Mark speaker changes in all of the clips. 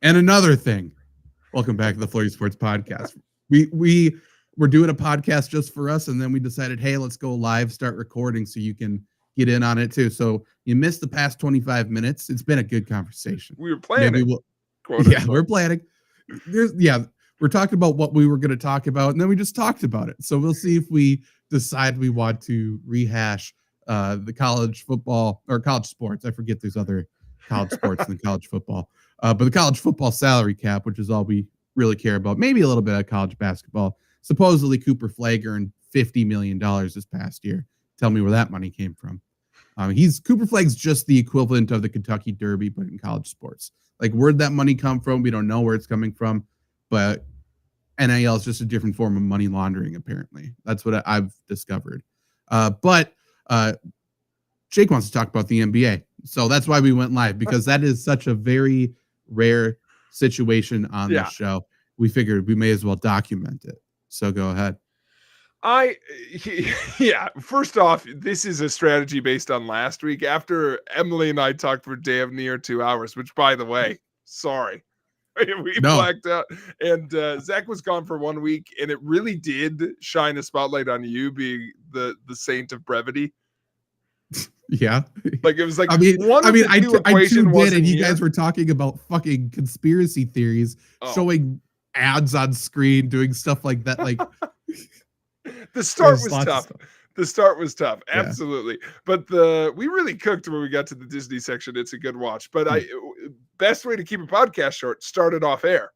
Speaker 1: And another thing, welcome back to the FlurrySports podcast. We were doing a podcast just for us, and then we decided, hey, let's go live, start recording so you can get in on it too. So you missed the past 25 minutes. It's been a good conversation.
Speaker 2: We were planning.
Speaker 1: Maybe we're planning. We're talking about what we were going to talk about, and then we just talked about it. So we'll see if we decide we want to rehash the college football or college sports. I forget there's other college sports than college football. But the college football salary cap, which is all we really care about, maybe a little bit of college basketball. Supposedly Cooper Flagg earned $50 million this past year. Tell me where that money came from. Cooper Flagg's just the equivalent of the Kentucky Derby, but in college sports. Like, where'd that money come from? We don't know where it's coming from, but NIL is just a different form of money laundering, apparently. That's what I've discovered. But Jake wants to talk about the NBA. So that's why we went live, because that is such a very rare situation on this show. We figured we may as well document it. So go ahead.
Speaker 2: First off, this is a strategy based on last week after Emily and I talked for damn near 2 hours, which, by the way, sorry. We blacked out. And Zach was gone for 1 week, and it really did shine a spotlight on you being the saint of brevity.
Speaker 1: Yeah.
Speaker 2: Like, it was like,
Speaker 1: I tuned in and you guys were talking about fucking conspiracy theories, showing ads on screen, doing stuff like that. Like,
Speaker 2: the start was tough. Absolutely. But we really cooked when we got to the Disney section. It's a good watch. But best way to keep a podcast short, start it off air.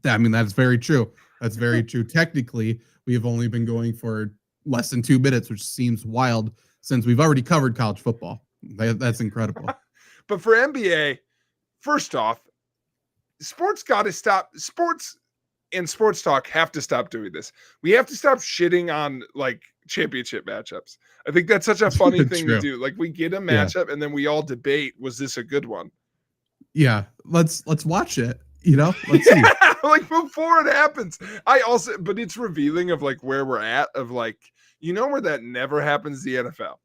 Speaker 1: I mean, that's very true. That's very true. Technically, we have only been going for less than 2 minutes, which seems wild since we've already covered college football. That's incredible.
Speaker 2: But for NBA, first off, sports got to stop. Sports and sports talk have to stop doing this. We have to stop shitting on like championship matchups. I think that's such a funny thing to do. Like, we get a matchup and then we all debate, was this a good one?
Speaker 1: Yeah. Let's watch it. Let's see.
Speaker 2: Like, before it happens. But it's revealing of like where we're at, of like, where that never happens, the NFL.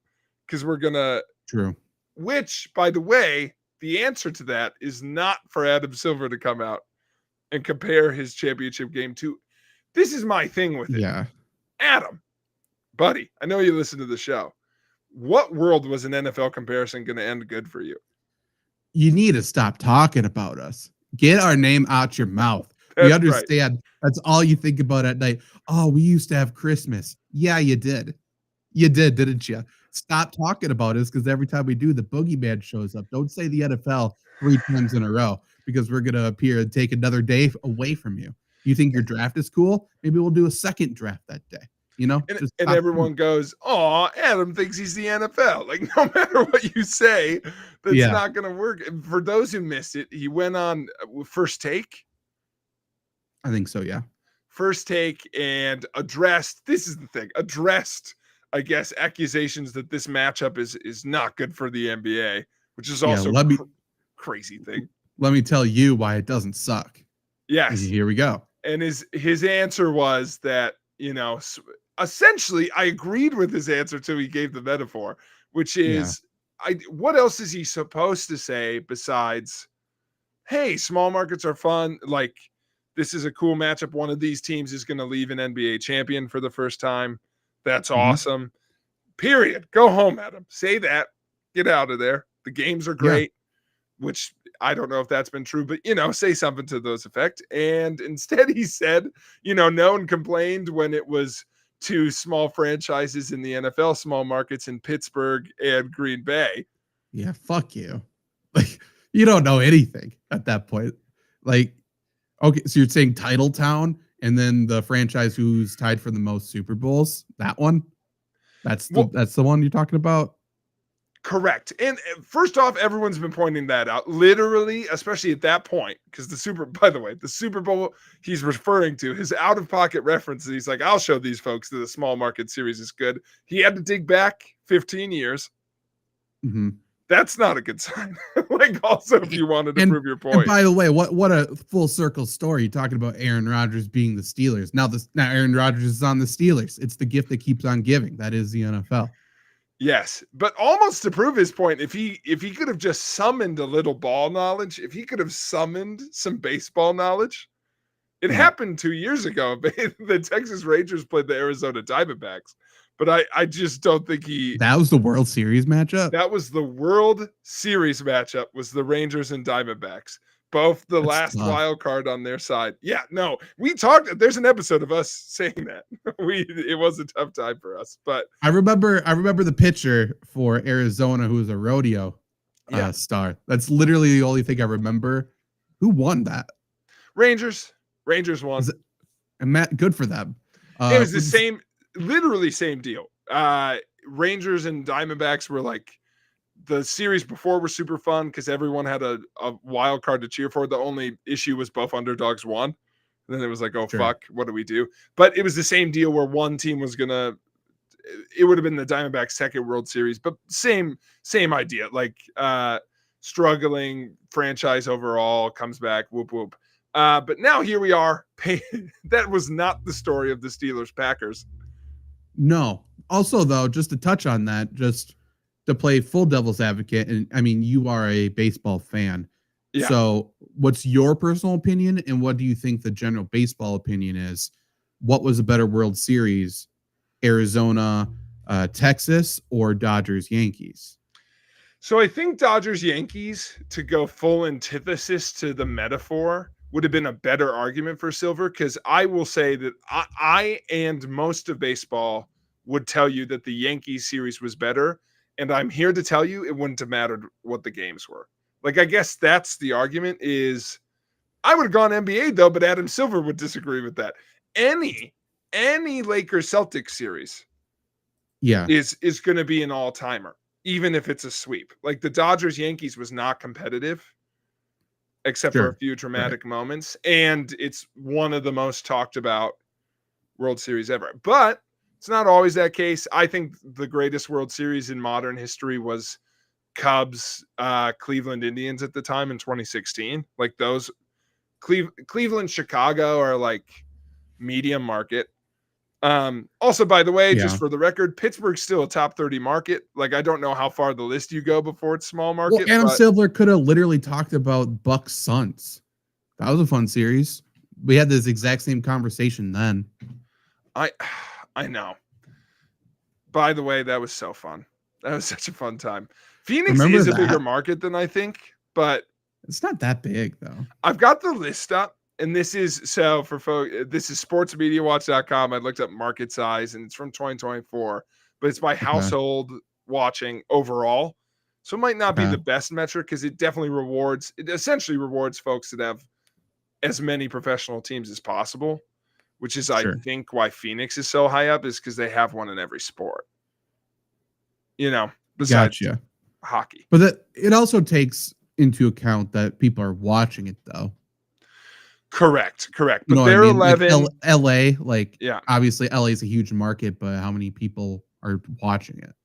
Speaker 2: Because we're gonna
Speaker 1: true.
Speaker 2: Which, by the way, the answer to that is not for Adam Silver to come out and compare his championship game to. This is my thing with it.
Speaker 1: Yeah.
Speaker 2: Adam, buddy, I know you listen to the show. What world was an NFL comparison going to end good for you?
Speaker 1: You need to stop talking about us. Get our name out your mouth. We understand. Right. That's all you think about at night. Oh, we used to have Christmas. Yeah, you did. You did, didn't you? Stop talking about us, because every time we do, the boogeyman shows up. Don't say the NFL 3 times in a row, because we're going to appear and take another day away from you. You think your draft is cool? Maybe we'll do a second draft that day.
Speaker 2: And everyone goes, oh, Adam thinks he's the NFL. Like, no matter what you say, that's not going to work. For those who missed it, he went on First Take.
Speaker 1: I think so, yeah.
Speaker 2: First Take, and addressed, I guess, accusations that this matchup is not good for the NBA, which is also a crazy thing.
Speaker 1: Let me tell you why it doesn't suck.
Speaker 2: Yes.
Speaker 1: Here we go.
Speaker 2: And his answer was that, essentially, I agreed with his answer till he gave the metaphor, which is, what else is he supposed to say besides, hey, small markets are fun. Like, this is a cool matchup. One of these teams is going to leave an NBA champion for the first time. That's awesome. Period. Go home, Adam. Say that. Get out of there. The games are great, which I don't know if that's been true, but, say something to those effect. And instead he said, no one complained when it was 2 small franchises in the NFL, small markets in Pittsburgh and Green Bay.
Speaker 1: Yeah, fuck you. Like, you don't know anything at that point. Like, okay, so you're saying Titletown, and then the franchise who's tied for the most Super Bowls, that one? That's the one you're talking about?
Speaker 2: Correct. And first off, everyone's been pointing that out, literally, especially at that point, because the Super Bowl he's referring to, his out-of-pocket references, he's like, I'll show these folks that the small market series is good. He had to dig back 15 years.
Speaker 1: Mm-hmm.
Speaker 2: That's not a good sign. Like, also, if you wanted to prove your point.
Speaker 1: And by the way, what a full circle story. You're talking about Aaron Rodgers being the Steelers. Now Aaron Rodgers is on the Steelers. It's the gift that keeps on giving. That is the NFL.
Speaker 2: Yes, but almost to prove his point, if he could have just summoned a little ball knowledge, if he could have summoned some baseball knowledge, it happened 2 years ago. The Texas Rangers played the Arizona Diamondbacks, but I just don't think
Speaker 1: That was the World Series matchup.
Speaker 2: that was the World Series matchup, was the Rangers and Diamondbacks. Both the
Speaker 1: That's
Speaker 2: last
Speaker 1: tough.
Speaker 2: wild card on their side. Yeah, no, we talked. There's an episode of us saying that it was a tough time for us, but
Speaker 1: I remember the pitcher for Arizona who was a rodeo star. That's literally the only thing I remember. Who won that?
Speaker 2: Rangers won.
Speaker 1: And Matt, good for them.
Speaker 2: It was the same, literally same deal. Rangers and Diamondbacks were like, the series before were super fun because everyone had a wild card to cheer for. The only issue was both underdogs won. And then it was like, oh, fuck, what do we do? But it was the same deal where one team was going to, it would have been the Diamondbacks' second World Series, but same idea. Like struggling franchise overall, comes back, whoop, whoop. But now here we are. That was not the story of the Steelers Packers.
Speaker 1: No. Also, though, just to touch on that, just to play full devil's advocate, and I mean, you are a baseball fan. Yeah. So what's your personal opinion, and what do you think the general baseball opinion is? What was a better World Series, Arizona, Texas, or Dodgers, Yankees?
Speaker 2: So I think Dodgers, Yankees, to go full antithesis to the metaphor, would have been a better argument for Silver, because I will say that I and most of baseball would tell you that the Yankees series was better. And I'm here to tell you it wouldn't have mattered what the games were. Like, I guess that's the argument is I would have gone NBA though, but Adam Silver would disagree with that. Any Lakers Celtics series is going to be an all-timer, even if it's a sweep. Like the Dodgers Yankees was not competitive except for a few dramatic moments. And it's one of the most talked about World Series ever, but it's not always that case. I think the greatest World Series in modern history was Cubs, Cleveland Indians at the time in 2016. Like those Cleveland, Chicago are like medium market. Also, by the way, just for the record, Pittsburgh's still a top 30 market. Like, I don't know how far the list you go before it's small market.
Speaker 1: Well, Adam Silver could have literally talked about Bucks Suns. That was a fun series. We had this exact same conversation then.
Speaker 2: I know. By the way, that was so fun. That was such a fun time. Phoenix is a bigger market than I think, but
Speaker 1: it's not that big though.
Speaker 2: I've got the list up, and this is so for folks. This is sportsmediawatch.com. I looked up market size, and it's from 2024, but it's by household watching overall. So it might not be the best metric because it essentially rewards folks that have as many professional teams as possible. Which is, I think, why Phoenix is so high up is because they have one in every sport. You know, besides hockey.
Speaker 1: But it also takes into account that people are watching it, though.
Speaker 2: Correct. But they're 11.
Speaker 1: Like LA, obviously LA is a huge market, but how many people are watching it?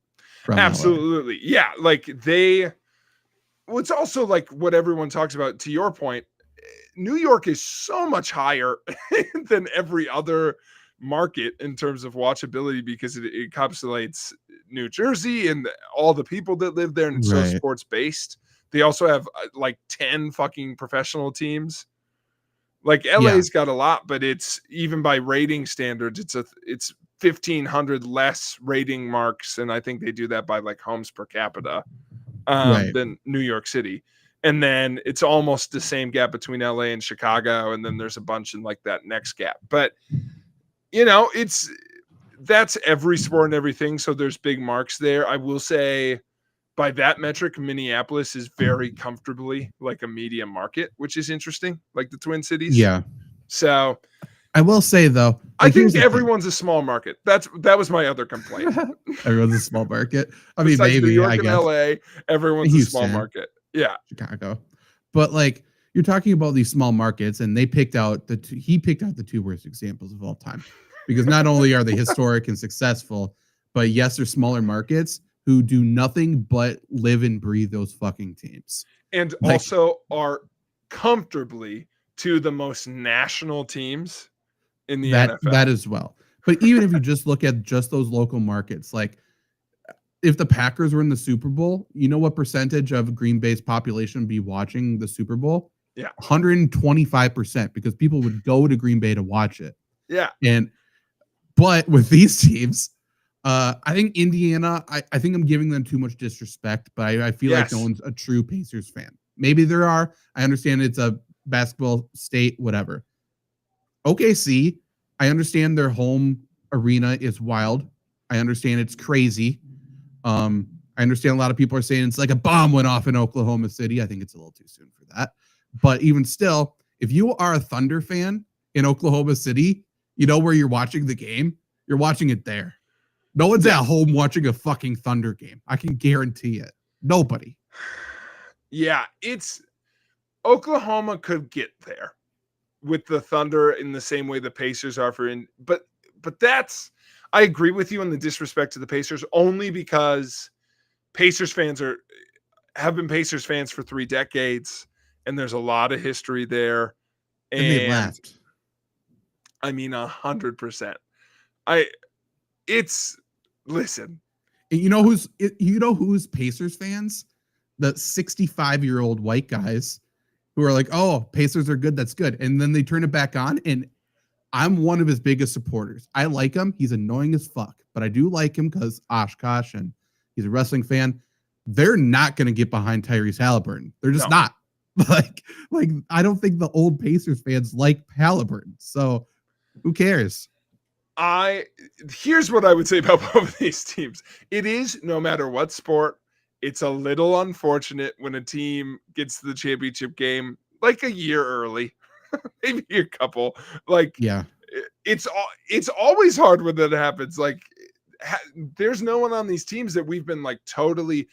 Speaker 2: Absolutely. LA? Yeah, like it's also like what everyone talks about, to your point. New York is so much higher than every other market in terms of watchability because it encapsulates New Jersey and all the people that live there, and it's so sports based. They also have like 10 fucking professional teams. Like LA's got a lot, but it's even by rating standards, it's 1,500 less rating marks, and I think they do that by like homes per capita than New York City. And then it's almost the same gap between LA and Chicago. And then there's a bunch in like that next gap. But, you know, that's every sport and everything. So there's big marks there. I will say by that metric, Minneapolis is very comfortably like a medium market, which is interesting, like the Twin Cities.
Speaker 1: Yeah.
Speaker 2: So
Speaker 1: I will say, though, like,
Speaker 2: I think everyone's a small market. That was my other complaint.
Speaker 1: Everyone's a small market. I mean, maybe
Speaker 2: New York
Speaker 1: I guess.
Speaker 2: And LA, everyone's Houston, a small market. Yeah,
Speaker 1: Chicago, but like you're talking about these small markets, and he picked out the two worst examples of all time, because not only are they historic and successful, but yes, they're smaller markets who do nothing but live and breathe those fucking teams,
Speaker 2: and also are comfortably to the most national teams in the NFL.
Speaker 1: That as well. But even if you just look at just those local markets, like if the Packers were in the Super Bowl, you know what percentage of Green Bay's population would be watching the Super Bowl?
Speaker 2: Yeah.
Speaker 1: 125%, because people would go to Green Bay to watch it.
Speaker 2: Yeah.
Speaker 1: But with these teams, I think Indiana, I think I'm giving them too much disrespect, but I feel like no one's a true Pacers fan. Maybe there are. I understand it's a basketball state, whatever. OKC, I understand their home arena is wild. I understand it's crazy. I understand a lot of people are saying it's like a bomb went off in Oklahoma City. I think it's a little too soon for that. But even still, if you are a Thunder fan in Oklahoma City, you know where you're watching the game? You're watching it there. No one's at home watching a fucking Thunder game. I can guarantee it. Nobody.
Speaker 2: Yeah, it's Oklahoma could get there with the Thunder in the same way the Pacers are but that's, I agree with you on the disrespect to the Pacers, only because Pacers fans have been Pacers fans for 3 decades, and there's a lot of history there.
Speaker 1: And they left.
Speaker 2: I mean, 100%. Listen.
Speaker 1: You know who's Pacers fans? The 65-year-old white guys who are like, oh, Pacers are good. That's good. And then they turn it back on. And I'm one of his biggest supporters. I like him. He's annoying as fuck, but I do like him because Oshkosh and he's a wrestling fan. They're not going to get behind Tyrese Halliburton. They're just not. Like I don't think the old Pacers fans like Halliburton. So who cares?
Speaker 2: Here's what I would say about both of these teams. It is, no matter what sport, it's a little unfortunate when a team gets to the championship game like a year early, maybe a couple. Like, yeah, it's always hard when that happens. Like, there's no one on these teams that we've been like totally.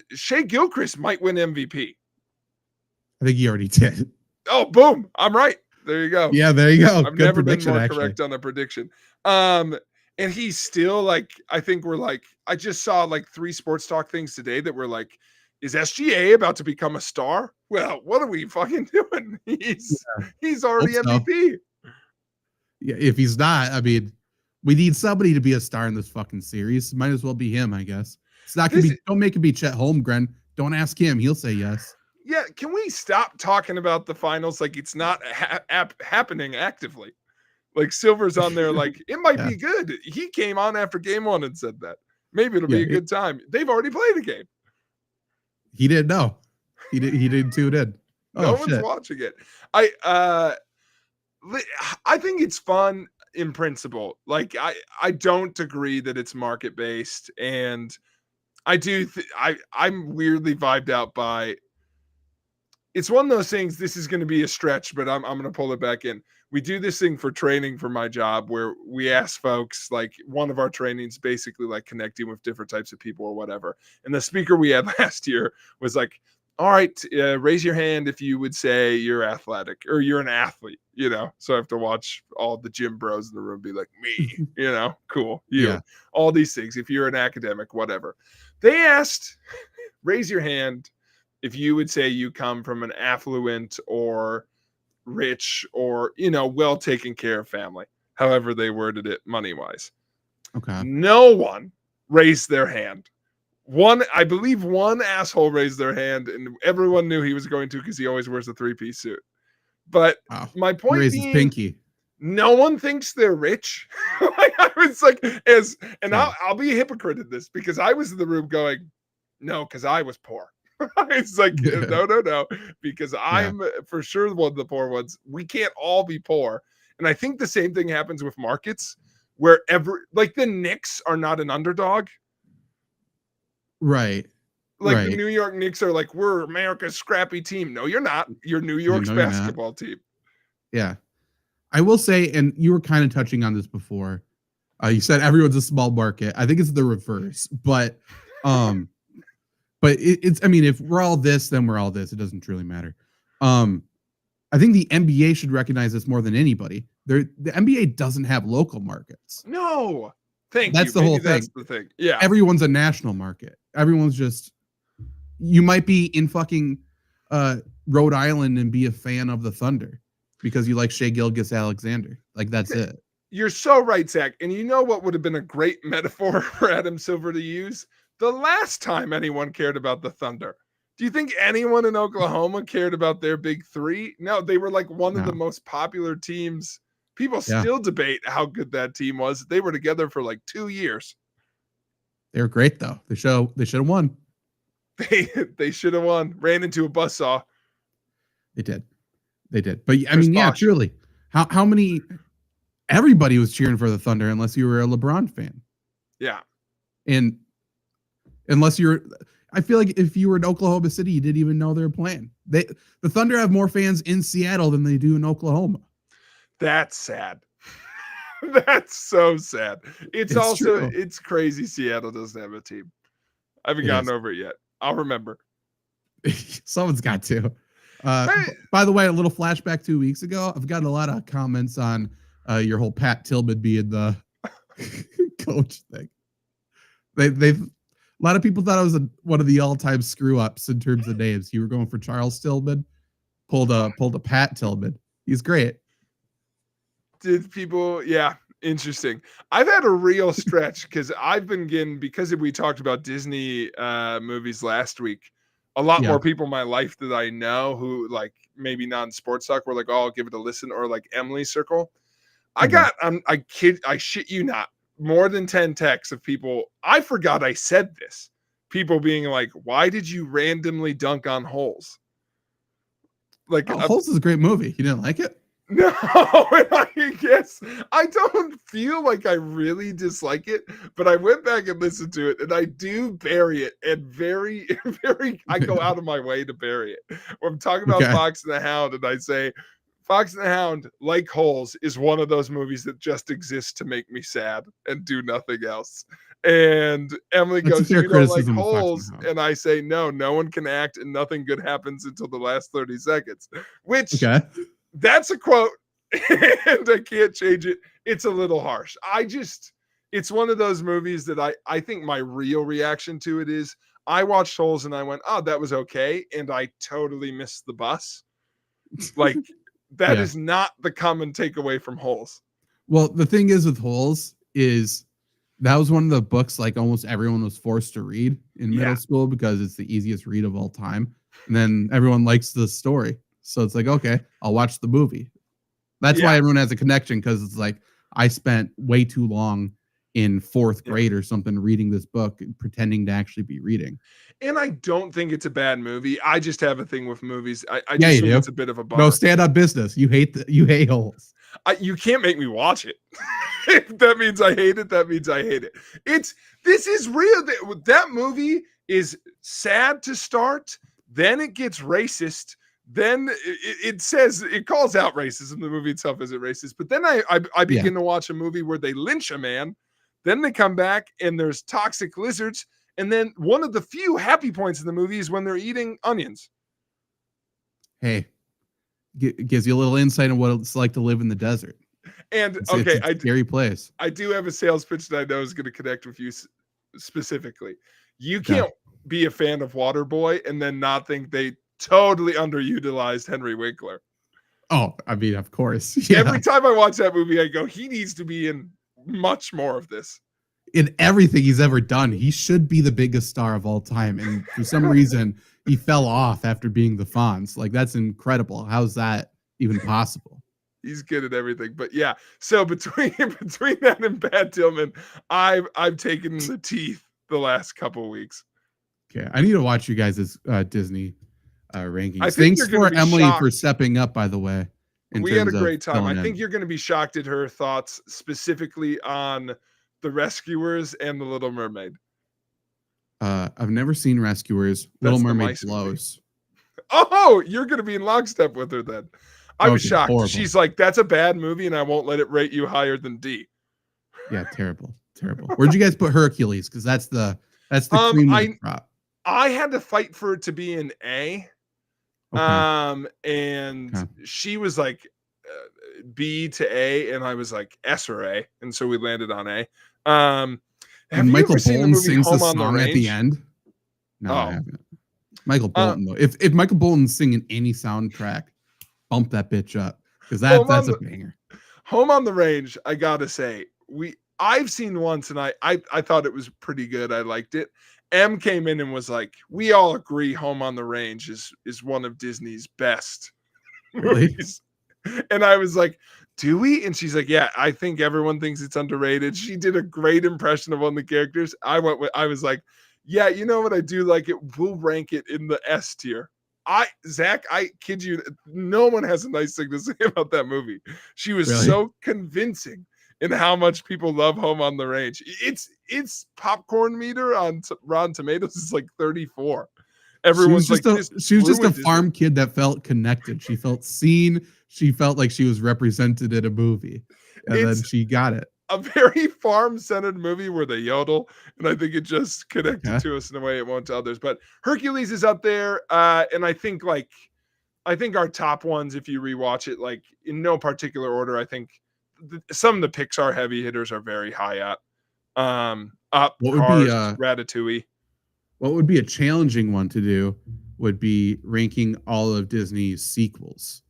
Speaker 2: Shea Gilchrist might win MVP.
Speaker 1: I think he already did.
Speaker 2: Oh, boom! I'm right. There you go.
Speaker 1: Yeah, there you go.
Speaker 2: I've never been more correct on a prediction. And he's still like, I think we're like, I just saw like 3 sports talk things today that were like, is SGA about to become a star? Well, what are we fucking doing? He's already MVP.
Speaker 1: Yeah, if he's not, I mean, we need somebody to be a star in this fucking series. Might as well be him, I guess. It's not gonna be. Don't make it be Chet Holmgren. Don't ask him. He'll say yes.
Speaker 2: Yeah, can we stop talking about the finals like it's not happening actively? Like Silver's on there like, it might be good. He came on after game 1 and said that. Maybe it'll be a good time. They've already played a game.
Speaker 1: He didn't know. He didn't tune in.
Speaker 2: No one's watching it. I think it's fun in principle. Like I don't agree that it's market based, and I do. I'm weirdly vibed out by. It's one of those things. This is going to be a stretch, but I'm going to pull it back in. We do this thing for training for my job where we ask folks, like, one of our trainings basically like connecting with different types of people or whatever. And the speaker we had last year was like, all right, raise your hand if you would say you're athletic or you're an athlete, you know? So I have to watch all the gym bros in the room be like, me, you know, cool. All these things. If you're an academic, whatever. They asked, raise your hand if you would say you come from an affluent or rich or, you know, well taken care of family, however they worded it money wise.
Speaker 1: Okay.
Speaker 2: No one raised their hand. I believe one asshole raised their hand, and everyone knew he was going to because he always wears a 3-piece suit. But my point being, pinky. No one thinks they're rich. Like, I was like, I'll be a hypocrite in this because I was in the room going, no, because I was poor. It's like, no, because I'm for sure one of the poor ones. We can't all be poor. And I think the same thing happens with markets where like the Knicks are not an underdog.
Speaker 1: Right.
Speaker 2: Like the New York Knicks are like, we're America's scrappy team. No, you're not. You're New York's basketball team. Yeah.
Speaker 1: I will say, and you were kind of touching on this before. You said everyone's a small market. I think it's the reverse, but it's, I mean, if we're all this, then we're all this. It doesn't truly matter. I think the NBA should recognize this more than anybody. The NBA doesn't have local markets.
Speaker 2: No.
Speaker 1: That's the whole thing.
Speaker 2: That's the thing. Yeah.
Speaker 1: Everyone's a national market. Everyone's just, you might be in fucking Rhode Island and be a fan of the Thunder because you like Shea Gilgeous-Alexander. Like, that's it.
Speaker 2: You're so right, Zach. And you know what would have been a great metaphor for Adam Silver to use? The last time anyone cared about the Thunder. Do you think anyone in Oklahoma cared about their big three? No, they were like one of the most popular teams. People still debate how good that team was. They were together for like 2 years.
Speaker 1: They were great though. They should have won.
Speaker 2: They should have won. Ran into a buzzsaw.
Speaker 1: They did. But I mean, yeah, truly. How many? Everybody was cheering for the Thunder unless you were a LeBron fan.
Speaker 2: Yeah.
Speaker 1: And unless you're, I feel like if you were in Oklahoma City, you didn't even know they were playing. The Thunder have more fans in Seattle than they do in Oklahoma.
Speaker 2: That's sad. That's so sad. It's also true. It's crazy Seattle doesn't have a team. I haven't gotten over it yet. I'll remember.
Speaker 1: Someone's got to. By the way, a little flashback 2 weeks ago. I've gotten a lot of comments on your whole Pat Tillman being the coach thing. They've a lot of people thought I was one of the all-time screw-ups in terms of names. You were going for Charles Tillman, pulled a Pat Tillman. He's great.
Speaker 2: Did people? Yeah, interesting. I've had a real stretch because I've been getting, because we talked about Disney movies last week, a lot more people in my life that I know who like maybe not in sports talk were like, oh, I'll give it a listen, or like Emily's Circle. I got, I shit you not, more than 10 texts of people. I forgot I said this. People being like, why did you randomly dunk on Holes? Like,
Speaker 1: Holes is a great movie. You didn't like it?
Speaker 2: No, I guess I don't feel like I really dislike it, but I went back and listened to it, and I do bury it, and very, I go out of my way to bury it. When I'm talking about Fox and the Hound, and I say, Fox and the Hound, like Holes, is one of those movies that just exists to make me sad and do nothing else. And Emily goes, you don't like Holes? And I say, no one can act, and nothing good happens until the last 30 seconds, which... That's a quote, and I can't change it. It's a little harsh. It's one of those movies that I think my real reaction to it is I watched Holes and I went, oh, that was okay. And I totally missed the bus. Like that is not the common takeaway from Holes.
Speaker 1: Well, the thing is with Holes is that was one of the books like almost everyone was forced to read in middle school because it's the easiest read of all time. And then everyone likes the story. So it's like, okay, I'll watch the movie. That's why everyone has a connection, because it's like I spent way too long in fourth grade or something reading this book, pretending to actually be reading.
Speaker 2: And I don't think it's a bad movie. I just have a thing with movies. I just think it's a bit of a bummer.
Speaker 1: No, stand up business. You hate Holes.
Speaker 2: You can't make me watch it. If that means I hate it, that means I hate it. This is real. That movie is sad to start. Then it gets racist. Then it says, it calls out racism. The movie itself isn't racist. But then I begin to watch a movie where they lynch a man. Then they come back and there's toxic lizards. And then one of the few happy points in the movie is when they're eating onions.
Speaker 1: Hey, gives you a little insight on what it's like to live in the desert.
Speaker 2: And
Speaker 1: it's a scary place.
Speaker 2: I do have a sales pitch that I know is going to connect with you specifically. You can't be a fan of Waterboy and then not think they totally underutilized Henry Winkler.
Speaker 1: Oh, I mean, of course.
Speaker 2: Yeah. Every time I watch that movie, I go, he needs to be in much more of this.
Speaker 1: In everything he's ever done, he should be the biggest star of all time. And for some reason, he fell off after being the Fonz. Like, that's incredible. How's that even possible?
Speaker 2: He's good at everything. But yeah, so between that and Pat Tillman, I've taken the teeth the last couple of weeks.
Speaker 1: Okay, I need to watch you guys' Disney rankings. Thanks for Emily for stepping up, by the way.
Speaker 2: We had a great time. I think you're going to be shocked at her thoughts specifically on The Rescuers and The Little Mermaid.
Speaker 1: I've never seen Rescuers. Little Mermaid blows.
Speaker 2: Oh, you're going to be in lockstep with her then. I was shocked. Horrible. She's like, that's a bad movie and I won't let it rate you higher than D.
Speaker 1: Yeah, terrible. Where'd you guys put Hercules? Because that's the cream of the crop.
Speaker 2: I had to fight for it to be an A. She was like B to A, and I was like S or A, and so we landed on A. Have you
Speaker 1: Michael
Speaker 2: ever seen
Speaker 1: Bolton
Speaker 2: the movie
Speaker 1: sings
Speaker 2: Home
Speaker 1: the
Speaker 2: on the
Speaker 1: song
Speaker 2: Range?
Speaker 1: at the end? No, I haven't. Michael Bolton though. If Michael Bolton's singing any soundtrack, bump that bitch up, because that's a banger.
Speaker 2: Home on the Range, I gotta say, I've seen once and I thought it was pretty good. I liked it. M came in and was like, we all agree Home on the Range is one of Disney's best
Speaker 1: Really?
Speaker 2: movies. And I was like, do we? And she's like, yeah, I think everyone thinks it's underrated. She did a great impression of one of the characters. I was like, yeah, you know what? I do like it. We'll rank it in the S tier. Zach, I kid you, no one has a nice thing to say about that movie. She was
Speaker 1: Really?
Speaker 2: so convincing in how much people love Home on the Range. Its popcorn meter on Rotten Tomatoes is like 34. Everyone's like,
Speaker 1: she was just a
Speaker 2: Disney.
Speaker 1: farm kid that felt connected. She felt seen. She felt like she was represented in a movie, and then she got it.
Speaker 2: A very farm-centered movie where they yodel, and I think it just connected to us in a way it won't to others. But Hercules is up there, and I think our top ones, if you rewatch it, like in no particular order, I think some of the Pixar heavy hitters are very high up. Up,
Speaker 1: What would
Speaker 2: Cars,
Speaker 1: be
Speaker 2: Ratatouille.
Speaker 1: What would be a challenging one to do would be ranking all of Disney's sequels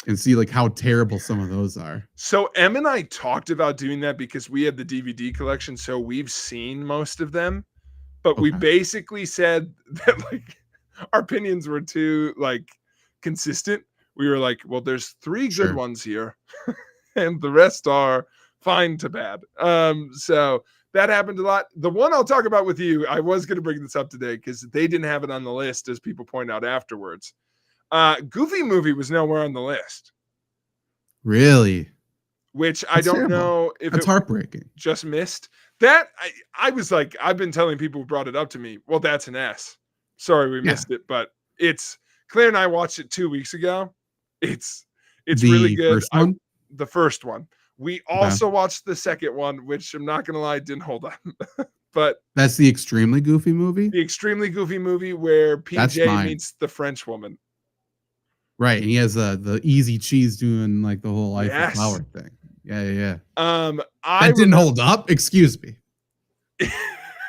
Speaker 1: and see like how terrible some of those are.
Speaker 2: So Em and I talked about doing that because we had the DVD collection, so we've seen most of them, but we basically said that like our opinions were too like consistent. We were like, well, there's 3 good ones here, and the rest are fine to bad. So that happened a lot. The one I'll talk about with you, I was going to bring this up today because they didn't have it on the list, as people point out afterwards. Goofy Movie was nowhere on the list.
Speaker 1: Really?
Speaker 2: Which I don't know if
Speaker 1: it's heartbreaking.
Speaker 2: Just missed that. I was like, I've been telling people who brought it up to me, well, that's an S. Sorry, we missed it, but it's Claire and I watched it 2 weeks ago. It's really good. The first one. We also watched the second one, which I'm not going to lie, didn't hold up. But
Speaker 1: that's the Extremely Goofy Movie?
Speaker 2: The Extremely Goofy Movie where PJ meets the French woman.
Speaker 1: Right. And he has the easy cheese doing like the whole Eiffel Tower thing. Yeah. That didn't hold up? Excuse me.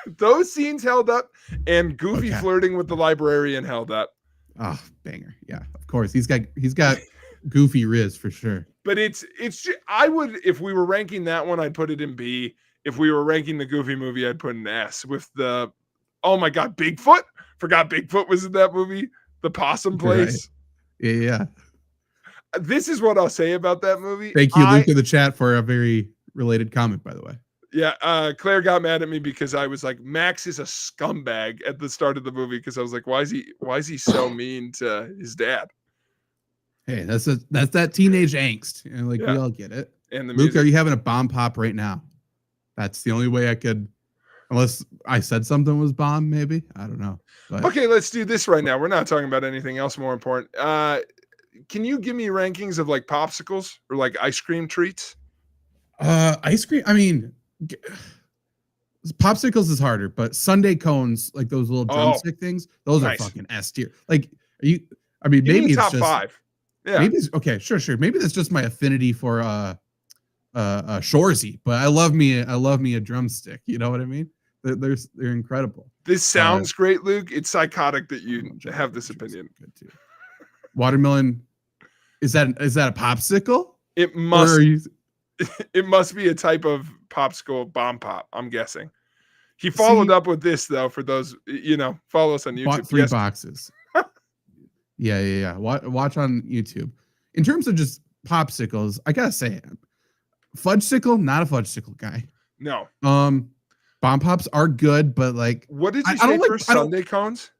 Speaker 2: Those scenes held up, and Goofy flirting with the librarian held up.
Speaker 1: Oh, banger. Yeah, of course. He's got Goofy Riz for sure.
Speaker 2: But it's I would, if we were ranking that one, I'd put it in B. If we were ranking the Goofy Movie, I'd put an S with the, oh my God, Bigfoot. Forgot Bigfoot was in that movie. The Possum Place.
Speaker 1: Right. Yeah.
Speaker 2: This is what I'll say about that movie.
Speaker 1: Thank you, Luke, in the chat for a very related comment, by the way.
Speaker 2: Yeah, Claire got mad at me because I was like, Max is a scumbag at the start of the movie, because I was like, why is he so mean to his dad?
Speaker 1: Hey, that's that teenage angst, and like we all get it.
Speaker 2: And
Speaker 1: Luke, are you having a bomb pop right now? That's the only way I could, unless I said something was bomb, maybe. I don't know. But.
Speaker 2: Okay, let's do this right now. We're not talking about anything else more important. Can you give me rankings of like popsicles or like ice cream treats?
Speaker 1: Ice cream. I mean, popsicles is harder, but sundae cones, like those little drumstick things, those are fucking S tier. Like, are you? I mean, maybe it's
Speaker 2: top
Speaker 1: just
Speaker 2: 5. Yeah.
Speaker 1: Maybe it's okay. Sure. Maybe that's just my affinity for Shorzy, but I love me a drumstick. You know what I mean? They're incredible.
Speaker 2: This sounds great, Luke. It's psychotic that you have this opinion.
Speaker 1: Good too. Watermelon, is that a popsicle?
Speaker 2: It must. It must be a type of popsicle, bomb pop, I'm guessing. He followed up with this though. For those, follow us on YouTube.
Speaker 1: Bought 3 boxes. Yeah. Watch on YouTube. In terms of just popsicles, I gotta say, fudgesicle, not a fudgesicle guy.
Speaker 2: No.
Speaker 1: Bomb pops are good, but like,
Speaker 2: what did you say for sundae cones?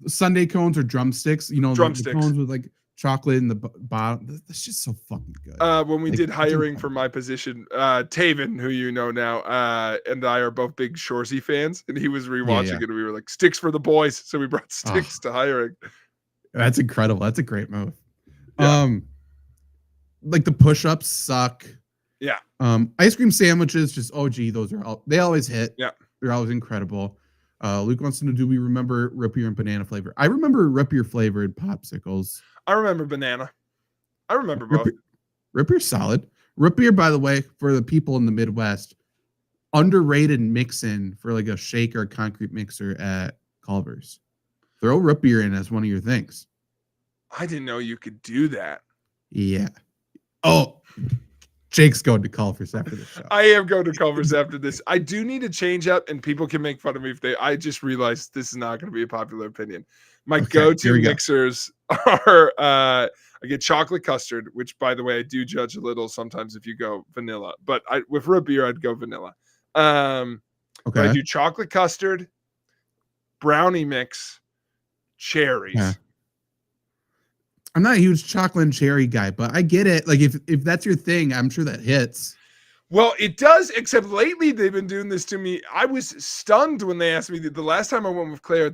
Speaker 1: Sundae cones or drumsticks.
Speaker 2: Drumsticks.
Speaker 1: The cones with like chocolate in the bottom. That's just so fucking good.
Speaker 2: When we did hiring for my position, Taven, who you know now, and I are both big Shorzy fans, and he was rewatching it, and we were like, sticks for the boys. So we brought sticks to hiring. That's
Speaker 1: incredible. That's a great move. Yeah. Like the push-ups suck.
Speaker 2: Yeah.
Speaker 1: Ice cream sandwiches, just they always hit.
Speaker 2: Yeah.
Speaker 1: They're always incredible. Luke wants to know, do we remember root beer and banana flavor? I remember root beer flavored popsicles.
Speaker 2: I remember banana. I remember both.
Speaker 1: Root beer solid. Root beer, by the way, for the people in the Midwest, underrated mix-in for like a shake or a concrete mixer at Culver's. Throw root beer in as one of your things.
Speaker 2: I didn't know you could do that.
Speaker 1: Yeah. Oh, Jake's going to Culver's after this show.
Speaker 2: I am going to Culver's after this. I do need a change up, and people can make fun of me if they. I just realized this is not going to be a popular opinion. My go-to mixers are I get chocolate custard, which, by the way, I do judge a little sometimes if you go vanilla. But with root beer, I'd go vanilla. But I do chocolate custard, brownie mix, cherries.
Speaker 1: Yeah. I'm not a huge chocolate and cherry guy, but I get it. Like if that's your thing, I'm sure that hits.
Speaker 2: Well, it does, except lately they've been doing this to me. I was stunned when they asked me the last time I went with Claire.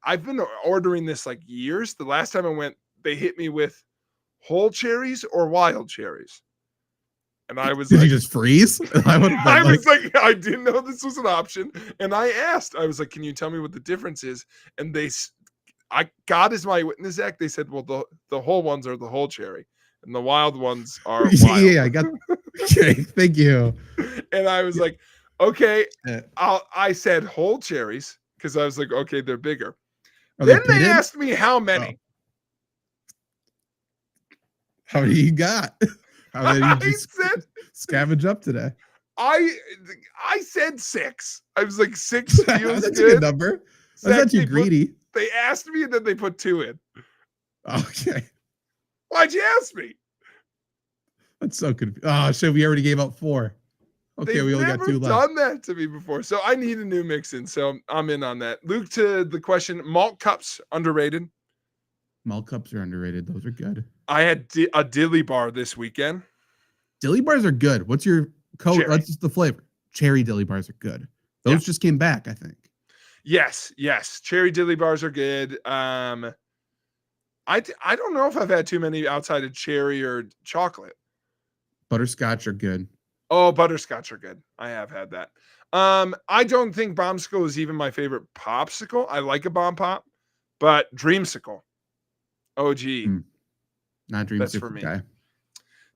Speaker 2: I've been ordering this like years. The last time I went, they hit me with whole cherries or wild cherries. And I was
Speaker 1: Did you just freeze?
Speaker 2: I was like, I didn't know this was an option. And I asked, I was like, can you tell me what the difference is? And God is my witness, Zach. They said, well, the whole ones are the whole cherry, and the wild ones are wild.
Speaker 1: Yeah, I got. Okay, thank you.
Speaker 2: And I was like, okay. I said whole cherries because I was like, okay, they're bigger. Then they asked me how many.
Speaker 1: How many you got? How many you just scavenge up today?
Speaker 2: I said 6. I was like, 6 feels
Speaker 1: That's
Speaker 2: good.
Speaker 1: A good number. That's not too greedy.
Speaker 2: They asked me and then they put 2 in.
Speaker 1: Okay.
Speaker 2: Why'd you ask me?
Speaker 1: That's so good. Oh, shit. We already gave out 4. Okay, we only got 2 left.
Speaker 2: Done that to me before. So I need a new mix in. So I'm in on that. Luke, to the question, malt cups, underrated.
Speaker 1: Malt cups are underrated. Those are good.
Speaker 2: I had a dilly bar this weekend.
Speaker 1: Dilly bars are good. What's your code? What's the flavor? Cherry dilly bars are good. Those just came back, I think.
Speaker 2: Yes. Cherry dilly bars are good. I don't know if I've had too many outside of cherry or chocolate.
Speaker 1: Butterscotch are good.
Speaker 2: Oh, butterscotch are good. I have had that. I don't think Bombsicle is even my favorite popsicle. I like a bomb pop, but Dreamsicle. OG.
Speaker 1: Not Dreamsicle.
Speaker 2: That's for me.
Speaker 1: Guy.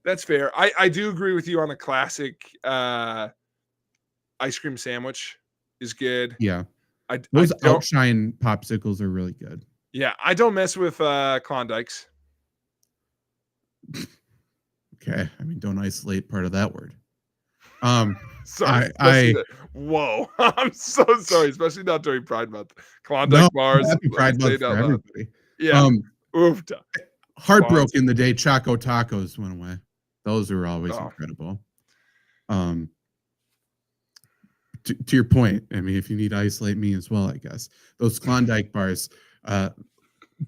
Speaker 2: That's fair. I do agree with you on a classic ice cream sandwich is good.
Speaker 1: Yeah. Those Outshine popsicles are really good.
Speaker 2: Yeah, I don't mess with Klondikes.
Speaker 1: Okay, I mean, don't isolate part of that word.
Speaker 2: Sorry. Whoa, I'm so sorry, especially not during Pride Month. Klondike bars.
Speaker 1: Happy Pride Month for everybody.
Speaker 2: Yeah. Oofta.
Speaker 1: Heartbroken the day Choco Tacos went away. Those are always incredible. To your point, I mean, if you need to isolate me as well, I guess those Klondike bars.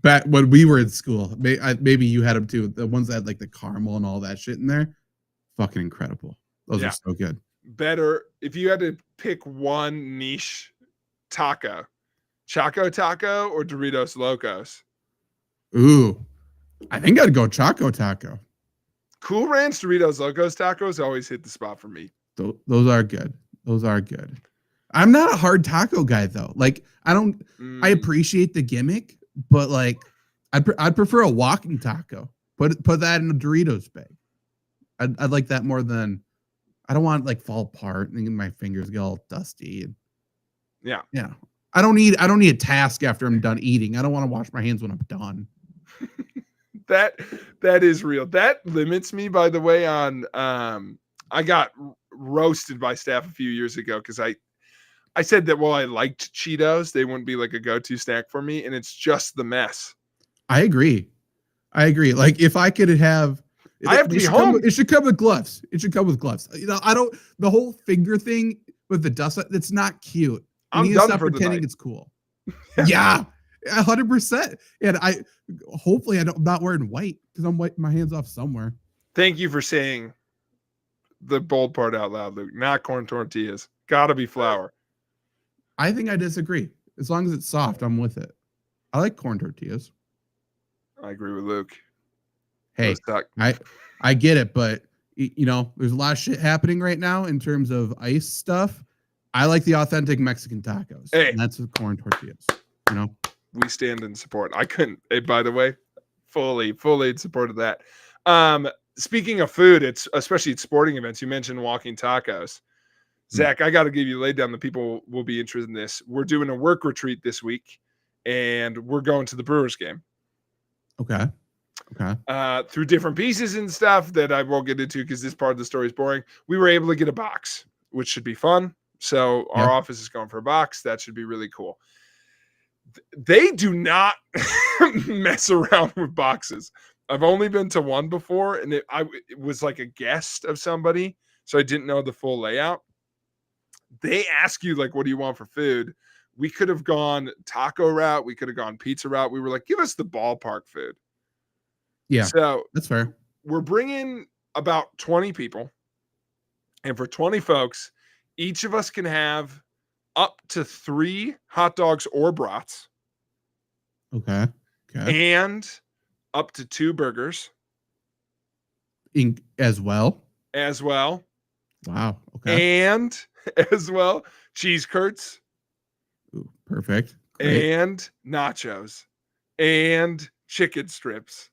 Speaker 1: Back when we were in school, maybe you had them too. The ones that had like the caramel and all that shit in there, fucking incredible. Those are so good.
Speaker 2: Better if you had to pick one niche taco, Choco Taco or Doritos Locos.
Speaker 1: Ooh, I think I'd go Choco Taco.
Speaker 2: Cool Ranch Doritos Locos tacos always hit the spot for me.
Speaker 1: Those are good. Those are good. I'm not a hard taco guy though. Like I appreciate the gimmick, but like I'd prefer a walking taco. Put that in a Doritos bag. I'd like that more than I don't want it like fall apart and my fingers get all dusty. And,
Speaker 2: yeah.
Speaker 1: I don't need a task after I'm done eating. I don't want to wash my hands when I'm done.
Speaker 2: That is real. That limits me, by the way, on I got roasted by staff a few years ago because I said that while I liked Cheetos, they wouldn't be like a go-to snack for me, and it's just the mess.
Speaker 1: I agree. Like if I could have
Speaker 2: I have to be home.
Speaker 1: It should come with gloves. You know, the whole finger thing with the dust, it's not cute.
Speaker 2: I'm done for pretending
Speaker 1: it's cool. Yeah, 100%. And hopefully I'm not wearing white because I'm wiping my hands off somewhere.
Speaker 2: Thank you for saying the bold part out loud, Luke. Not corn tortillas. Gotta be flour.
Speaker 1: I think I disagree. As long as it's soft, I'm with it. I like corn tortillas.
Speaker 2: I agree with Luke.
Speaker 1: Hey, I get it, but you know, there's a lot of shit happening right now in terms of ice stuff. I like the authentic Mexican tacos.
Speaker 2: Hey,
Speaker 1: and that's with corn tortillas. You know,
Speaker 2: we stand in support. I couldn't. Hey, by the way, fully in support of that. Speaking of food, it's especially at sporting events. You mentioned walking tacos. Zach, I got to give you laid down. The people will be interested in this. We're doing a work retreat this week, and we're going to the Brewers game.
Speaker 1: Okay. Okay.
Speaker 2: Through different pieces and stuff that I won't get into because this part of the story is boring. We were able to get a box, which should be fun. So our
Speaker 1: Yeah.
Speaker 2: office is going for a box. That should be really cool. They do not mess around with boxes. I've only been to one before, and it was like a guest of somebody, so I didn't know the full layout. They ask you like, "What do you want for food?" We could have gone taco route. We could have gone pizza route. We were like, "Give us the ballpark food."
Speaker 1: Yeah.
Speaker 2: So
Speaker 1: That's fair.
Speaker 2: we're bringing about 20 people, and for 20 folks, each of us can have up to 3 hot dogs or brats
Speaker 1: Okay. Okay.
Speaker 2: and up to 2 burgers
Speaker 1: As well.
Speaker 2: as well,
Speaker 1: Wow. Okay.
Speaker 2: and as well, cheese curds
Speaker 1: Ooh, perfect. Great.
Speaker 2: and nachos and chicken strips.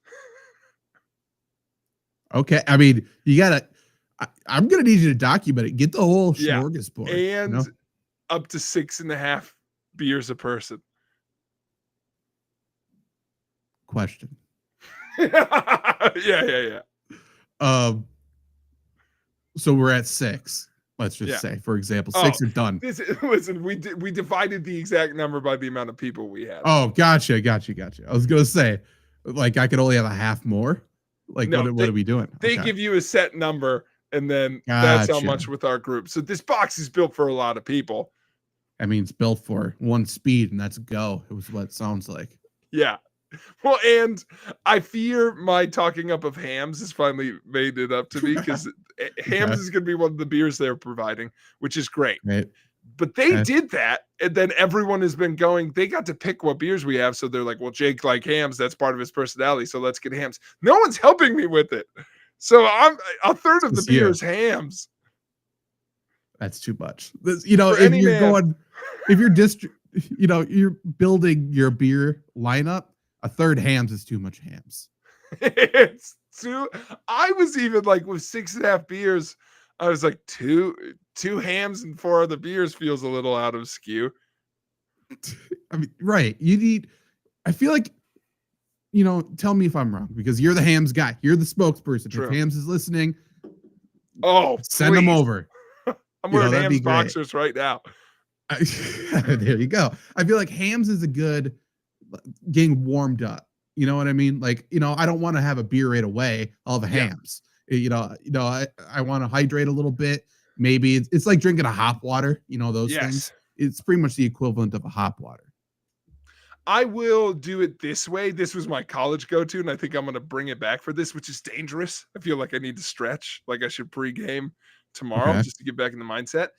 Speaker 1: Okay. I mean, you gotta. I'm gonna need you to document it. Get the whole
Speaker 2: Yeah,
Speaker 1: smorgasbord.
Speaker 2: and up to 6.5 beers a person.
Speaker 1: Question.
Speaker 2: Yeah.
Speaker 1: Um. So we're at 6. Let's just say, for example, 6 are done.
Speaker 2: Listen, we divided the exact number by the amount of people we had.
Speaker 1: Oh, gotcha. I was gonna say, like, I could only have a half more. Like,
Speaker 2: No,
Speaker 1: what are we doing?
Speaker 2: They give you a set number, and then that's how much with our group. So this box is built for a lot of people.
Speaker 1: I mean, it's built for one speed, and that's go. It was what it sounds like.
Speaker 2: Yeah. Well, and I fear my talking up of hams has finally made it up to me because hams is going to be one of the beers they're providing, which is great.
Speaker 1: Right.
Speaker 2: But they did that, and then everyone has been going. They got to pick what beers we have, so they're like, "Well, Jake like hams. That's part of his personality. So let's get hams." No one's helping me with it, so I'm a third of the beer is hams.
Speaker 1: That's too much. You know,
Speaker 2: For
Speaker 1: if
Speaker 2: any
Speaker 1: you're
Speaker 2: man.
Speaker 1: going, if you're you know, you're building your beer lineup, a third hams is too much hams.
Speaker 2: It's too. I was even like with 6.5 beers. I was like two hams and 4 other beers feels a little out of skew.
Speaker 1: I mean, right? You need. I feel like, you know. Tell me if I'm wrong, because you're the hams guy. You're the spokesperson.
Speaker 2: True.
Speaker 1: If hams is listening,
Speaker 2: please.
Speaker 1: send them over.
Speaker 2: I'm wearing
Speaker 1: that'd be
Speaker 2: hams
Speaker 1: great.
Speaker 2: boxers right now.
Speaker 1: There you go. I feel like hams is a good getting warmed up. You know what I mean? Like, you know, I don't want to have a beer right away. I'll have hams. You know, I want to hydrate a little bit. Maybe it's like drinking a hop water. You know, those things. It's pretty much the equivalent of a hop water.
Speaker 2: I will do it this way. This was my college go-to, and I think I'm going to bring it back for this, which is dangerous. I feel like I need to stretch. Like I should pregame tomorrow just to get back in the mindset.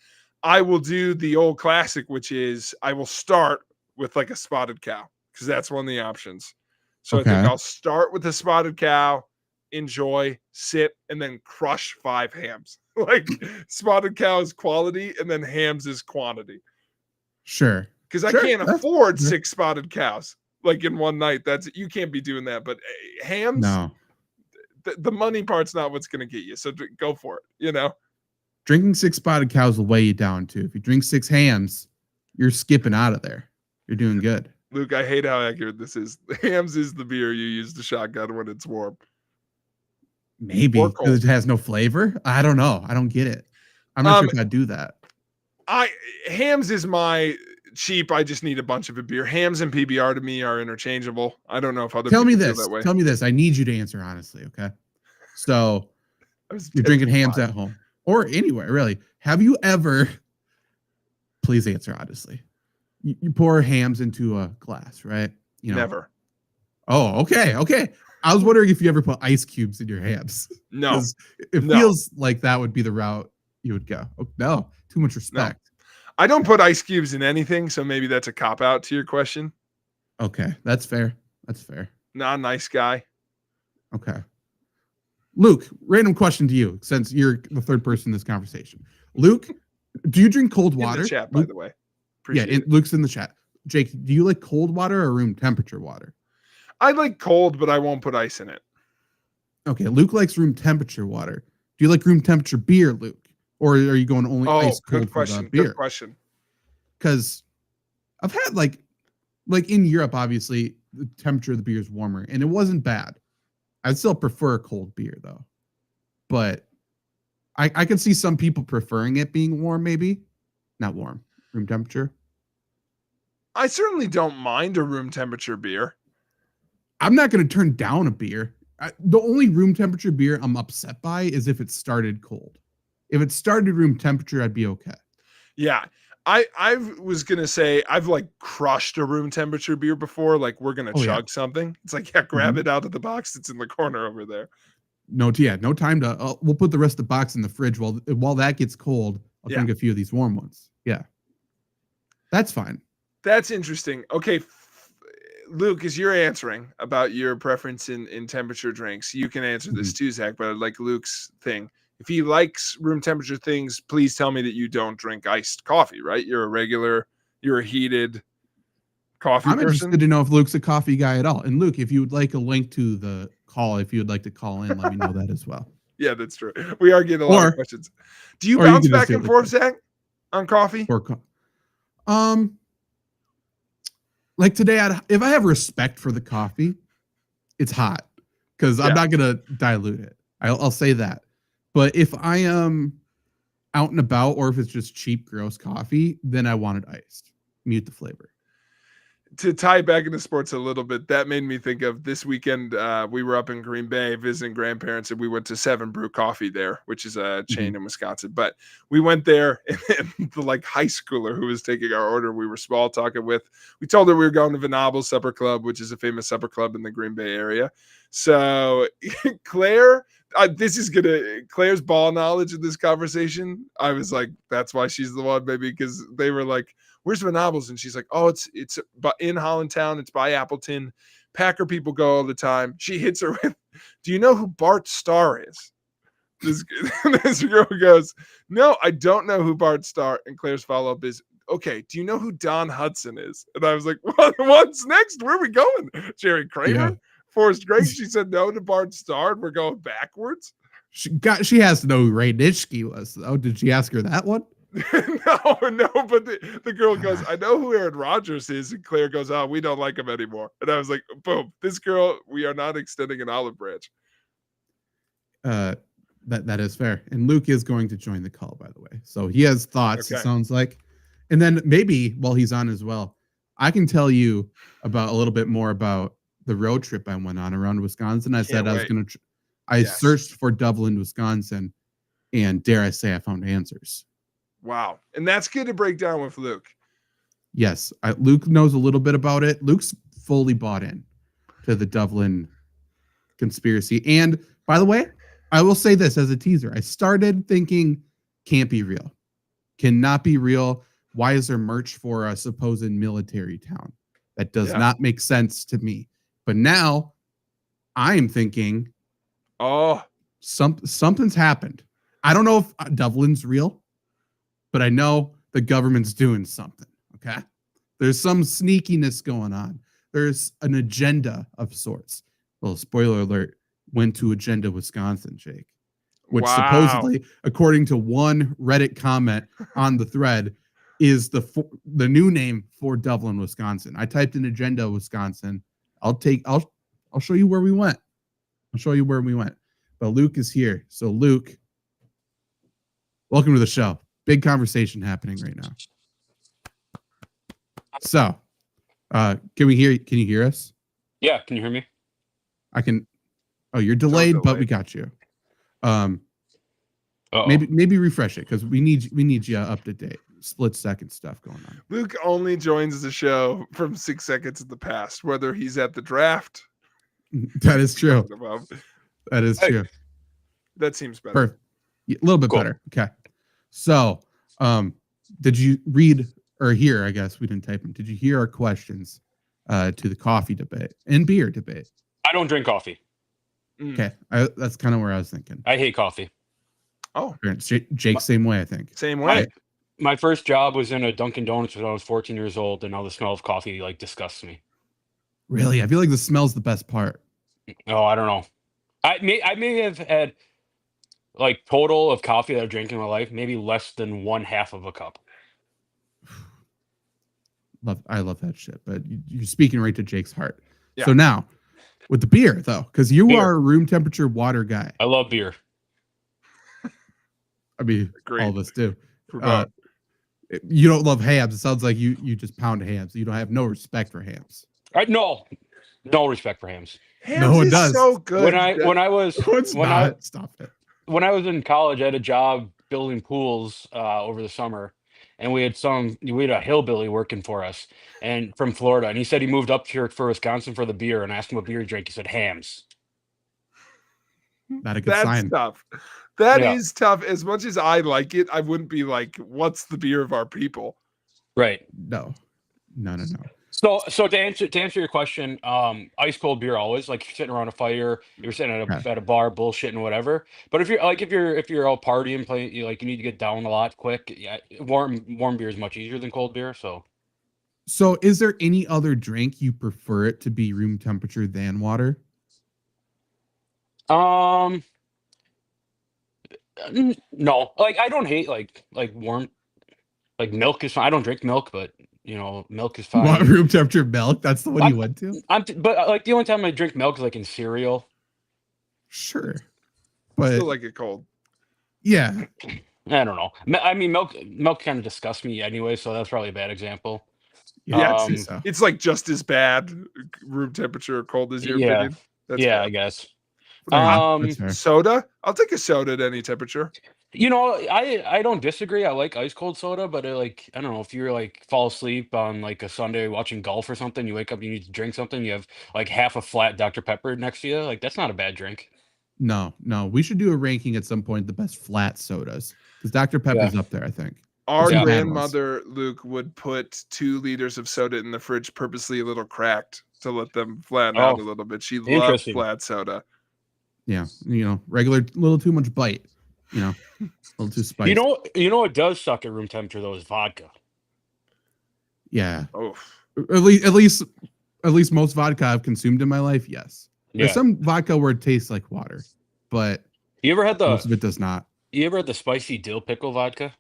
Speaker 2: I will do the old classic, which is I will start with like a spotted cow because that's one of the options. So I think I'll start with the spotted cow, enjoy, sip, and then crush 5 hams. Like spotted cow is quality, and then hams is quantity.
Speaker 1: Sure.
Speaker 2: Because I can't afford 6 spotted cows like in one night. You can't be doing that. But hams,
Speaker 1: no,
Speaker 2: the money part's not what's going to get you. So go for it. You know,
Speaker 1: drinking 6 spotted cows will weigh you down too. If you drink 6 hams, you're skipping out of there. You're doing good.
Speaker 2: Luke, I hate how accurate this is. Hams is the beer you use to shotgun when it's warm.
Speaker 1: Maybe because it has no flavor. I don't know. I don't get it. I'm not sure if I do that.
Speaker 2: Hams is my cheap. I just need a bunch of a beer. Hams and PBR to me are interchangeable. I don't know if other
Speaker 1: people
Speaker 2: feel
Speaker 1: that way. Tell me this. I need you to answer honestly. Okay. So you're drinking hams at home or anywhere, really. Have you ever? Please answer honestly. You pour hams into a glass, right? You know.
Speaker 2: Never.
Speaker 1: Oh, okay. I was wondering if you ever put ice cubes in your hams.
Speaker 2: No.
Speaker 1: It feels like that would be the route you would go. Oh, no, too much respect.
Speaker 2: No. I don't put ice cubes in anything, so maybe that's a cop out to your question.
Speaker 1: Okay, that's fair.
Speaker 2: Not a nice guy.
Speaker 1: Okay. Luke, random question to you, since you're the third person in this conversation. Luke, do you drink cold water?
Speaker 2: In the chat,
Speaker 1: Luke,
Speaker 2: by the way.
Speaker 1: Luke's in the chat. Jake, do you like cold water or room temperature water?
Speaker 2: I like cold, but I won't put ice in it.
Speaker 1: Okay, Luke likes room temperature water. Do you like room temperature beer, Luke? Or are you going only ice cold for the beer?
Speaker 2: Good question.
Speaker 1: Because I've had like in Europe, obviously, the temperature of the beer is warmer, and it wasn't bad. I'd still prefer cold beer though, but I can see some people preferring it being warm, maybe not warm, room temperature.
Speaker 2: I certainly don't mind a room temperature beer.
Speaker 1: I'm not going to turn down a beer. The only room temperature beer I'm upset by is if it started cold. If it started room temperature, I'd be okay.
Speaker 2: Yeah. I was gonna say I've like crushed a room temperature beer before. Like we're gonna chug something. It's like, yeah, grab it out of the box that's in the corner over there.
Speaker 1: No time to. We'll put the rest of the box in the fridge while that gets cold. I'll drink a few of these warm ones. Yeah, that's fine.
Speaker 2: That's interesting. Okay, Luke, as you're answering about your preference in temperature drinks, you can answer this too, Zach. But I'd like Luke's thing. If he likes room temperature things, please tell me that you don't drink iced coffee, right? You're a heated coffee
Speaker 1: I'm
Speaker 2: person.
Speaker 1: interested to know if Luke's a coffee guy at all. And Luke, if you would like a link to the call, if you would like to call in, let me know that as well.
Speaker 2: Yeah, that's true. We are getting a lot of questions. Do you bounce back and forth, Zach, on coffee?
Speaker 1: Like today, if I have respect for the coffee, it's hot because I'm not gonna dilute it. I'll say that. But if I am out and about, or if it's just cheap, gross coffee, then I want it iced. Mute the flavor.
Speaker 2: To tie back into sports a little bit, that made me think of this weekend. We were up in Green Bay visiting grandparents, and we went to Seven Brew Coffee there, which is a chain in Wisconsin. But we went there, and the like high schooler who was taking our order, we were small talking with. We told her we were going to Venable's Supper Club, which is a famous supper club in the Green Bay area. So Claire, Claire's ball knowledge in this conversation. I was like, that's why she's the one, maybe, because they were like, where's Venable's? And she's like, oh, it's in Hollandtown. It's by Appleton. Packer people go all the time. She hits her with, do you know who Bart Starr is? This girl goes, no, I don't know who Bart Starr. And Claire's follow-up is, okay, do you know who Don Hudson is? And I was like, what's next? Where are we going? Jerry Kramer? Yeah. Forrest Gregg? She said no to Bart Starr, and we're going backwards?
Speaker 1: She has to know who Ray Nitschke was, though. Did she ask her that one?
Speaker 2: No, but the girl goes, I know who Aaron Rodgers is, and Claire goes, oh, we don't like him anymore. And I was like, boom, this girl, we are not extending an olive branch.
Speaker 1: That is fair. And Luke is going to join the call, by the way. So he has thoughts, it sounds like. And then maybe while he's on as well, I can tell you about a little bit more about the road trip I went on around Wisconsin. I said I was going to, I searched for Dublin, Wisconsin, and dare I say I found answers.
Speaker 2: Wow. And that's good to break down with Luke.
Speaker 1: Yes. Luke knows a little bit about it. Luke's fully bought in to the Dublin conspiracy. And by the way, I will say this as a teaser. I started thinking, can't be real. Cannot be real. Why is there merch for a supposed military town? That does not make sense to me. But now I am thinking, something's happened. I don't know if Dublin's real, but I know the government's doing something. Okay. There's some sneakiness going on. There's an agenda of sorts. Well, spoiler alert, went to Agenda Wisconsin, Jake, which supposedly, according to one Reddit comment on the thread, is the new name for Dublin, Wisconsin. I typed in Agenda Wisconsin. I'll show you where we went. But Luke is here. So Luke, welcome to the show. Big conversation happening right now. So, can you hear us?
Speaker 3: Yeah, can you hear me?
Speaker 1: I can. Oh, you're delayed, but we got you. Maybe refresh it because we need you up to date. Split second stuff going on.
Speaker 2: Luke only joins the show from 6 seconds in the past, whether he's at the draft.
Speaker 1: That is true. That is true.
Speaker 2: That seems better.
Speaker 1: Perfect. A little bit better. Okay. So, did you read or hear? I guess we didn't type them. Did you hear our questions to the coffee debate and beer debate?
Speaker 3: I don't drink coffee.
Speaker 1: Okay, that's kind of where I was thinking.
Speaker 3: I hate coffee.
Speaker 2: Oh,
Speaker 1: Jake, same way. I think
Speaker 2: same way.
Speaker 3: My first job was in a Dunkin' Donuts when I was 14 years old, and now the smell of coffee disgusts me.
Speaker 1: Really, I feel like the smell's the best part.
Speaker 3: Oh, I don't know. I may have had total of coffee that I've drank in my life, maybe less than 1/2 of a cup.
Speaker 1: I love that shit. But you're speaking right to Jake's heart.
Speaker 2: Yeah.
Speaker 1: So now, with the beer though, because you
Speaker 3: Beer.
Speaker 1: are a room temperature water guy.
Speaker 3: I love beer.
Speaker 1: I mean,
Speaker 2: Agreed.
Speaker 1: all of us do.
Speaker 2: For both.
Speaker 1: You don't love hams. It sounds like you just pound hams. You don't have no respect for hams.
Speaker 3: No respect for hams.
Speaker 2: Hams
Speaker 1: No, it
Speaker 2: is
Speaker 1: does.
Speaker 2: so good.
Speaker 3: When I was
Speaker 1: It's
Speaker 3: when
Speaker 1: not. Stop it.
Speaker 3: when I was in college, I had a job building pools over the summer, and we had a hillbilly working for us, and from Florida, and he said he moved up here for Wisconsin for the beer, and I asked him what beer he drank. He said hams.
Speaker 1: Not a good
Speaker 2: That's
Speaker 1: sign.
Speaker 2: tough. That
Speaker 3: Yeah.
Speaker 2: is tough. As much as I like it, I wouldn't be like, "What's the beer of our people?"
Speaker 3: Right.
Speaker 1: No.
Speaker 3: So to answer your question, ice cold beer always, like sitting around a fire, you're sitting at a bar bullshitting whatever. But if you're all partying, playing, you need to get down a lot quick. Yeah, warm beer is much easier than cold beer.
Speaker 1: So is there any other drink you prefer it to be room temperature than water?
Speaker 3: No, like I don't hate like warm, like milk is fine. I don't drink milk, but milk is
Speaker 1: You want
Speaker 3: fine.
Speaker 1: room temperature milk? That's the one you went to?
Speaker 3: But like the only time I drink milk is like in cereal.
Speaker 1: Sure. But
Speaker 2: Still like it cold.
Speaker 1: yeah.
Speaker 3: I don't know. I mean, milk kind of disgusts me anyway, so that's probably a bad example.
Speaker 2: Yeah,
Speaker 1: I'd say so.
Speaker 2: it's like just as bad room temperature or cold as your
Speaker 3: Yeah.
Speaker 2: opinion. That's
Speaker 3: Yeah,
Speaker 2: fair.
Speaker 3: I guess.
Speaker 1: That's fair.
Speaker 2: Soda? I'll take a soda at any temperature.
Speaker 3: I don't disagree. I like ice cold soda, but I don't know if you're like fall asleep on like a Sunday watching golf or something, you wake up, you need to drink something, you have like half a flat Dr. Pepper next to you, like that's not a bad drink.
Speaker 1: No. We should do a ranking at some point, the best flat sodas. Because Dr. Pepper's up there, I think.
Speaker 2: Our
Speaker 1: Yeah.
Speaker 2: grandmother, Luke, would put 2 liters of soda in the fridge purposely a little cracked to let them flatten out a little bit. She loved
Speaker 3: Interesting.
Speaker 2: flat soda.
Speaker 1: Yeah. Regular, little too much bite. A little too spicy.
Speaker 3: You know what does suck at room temperature though is vodka.
Speaker 1: Yeah.
Speaker 2: Oh,
Speaker 1: At least most vodka I've consumed in my life, yes.
Speaker 3: Yeah.
Speaker 1: There's some vodka where it tastes like water, but
Speaker 3: You ever had
Speaker 1: most of it does not.
Speaker 3: You ever had the spicy dill pickle vodka?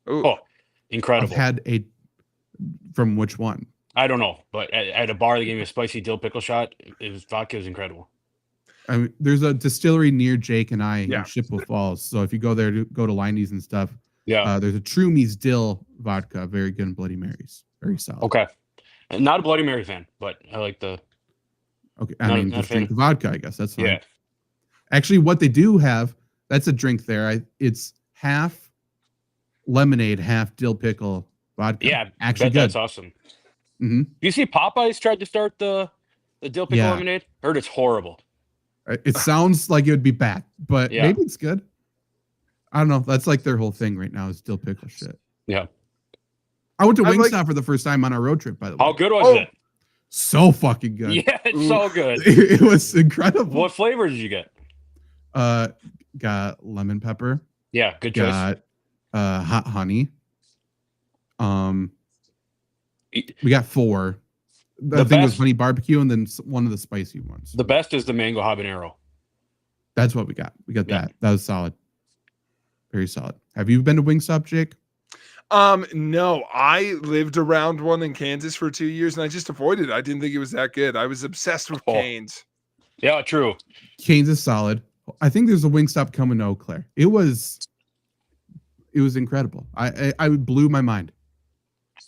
Speaker 2: Ooh.
Speaker 3: Oh, incredible.
Speaker 1: I've had from which one?
Speaker 3: I don't know, but at a bar they gave me a spicy dill pickle shot. Vodka was incredible.
Speaker 1: I mean, there's a distillery near Jake and I
Speaker 2: Yeah.
Speaker 1: in Chippewa Falls. So if you go there to go to Liney's and stuff,
Speaker 3: Yeah.
Speaker 1: there's a Trumies dill vodka, very good, and Bloody Marys, very solid.
Speaker 3: Okay. Not a Bloody Mary fan, but I like the.
Speaker 1: Okay, I
Speaker 3: Not-
Speaker 1: mean,
Speaker 3: not
Speaker 1: just
Speaker 3: a fan.
Speaker 1: drink the vodka, I guess that's fine.
Speaker 3: Yeah.
Speaker 1: Actually, what they do have, that's a drink there. It's half lemonade, half dill pickle vodka.
Speaker 3: Yeah.
Speaker 1: Actually good.
Speaker 3: That's awesome.
Speaker 1: Mm-hmm.
Speaker 3: You see, Popeyes tried to start the dill pickle
Speaker 1: Yeah.
Speaker 3: lemonade. Heard it's horrible.
Speaker 1: It sounds like it would be bad, but
Speaker 3: Yeah.
Speaker 1: maybe it's good. I don't know. That's like their whole thing right now is dill pickle shit.
Speaker 3: Yeah.
Speaker 1: I went to
Speaker 2: I like-
Speaker 1: Wingstop for the first time on our road trip, by the way.
Speaker 3: How good was
Speaker 2: Oh.
Speaker 3: it?
Speaker 1: So fucking good.
Speaker 3: Yeah, it's so good.
Speaker 1: It was incredible.
Speaker 3: What flavor did you get?
Speaker 1: Got lemon pepper.
Speaker 3: Yeah, good choice.
Speaker 1: Got hot honey.
Speaker 3: E-
Speaker 1: We got 4.
Speaker 3: The
Speaker 1: I think it was
Speaker 3: best-
Speaker 1: honey barbecue and then one of the spicy ones.
Speaker 3: The best is the mango habanero.
Speaker 1: That's what we got. We got
Speaker 3: Yeah.
Speaker 1: that. That was solid. Very solid. Have you been to Wingstop, Jake?
Speaker 2: No, I lived around one in Kansas for 2 years and I just avoided it. I didn't think it was that good. I was obsessed with
Speaker 3: Oh.
Speaker 2: Cane's.
Speaker 3: Yeah, true.
Speaker 1: Cane's is solid. I think there's a Wingstop coming to Eau Claire. It was incredible. I blew my mind.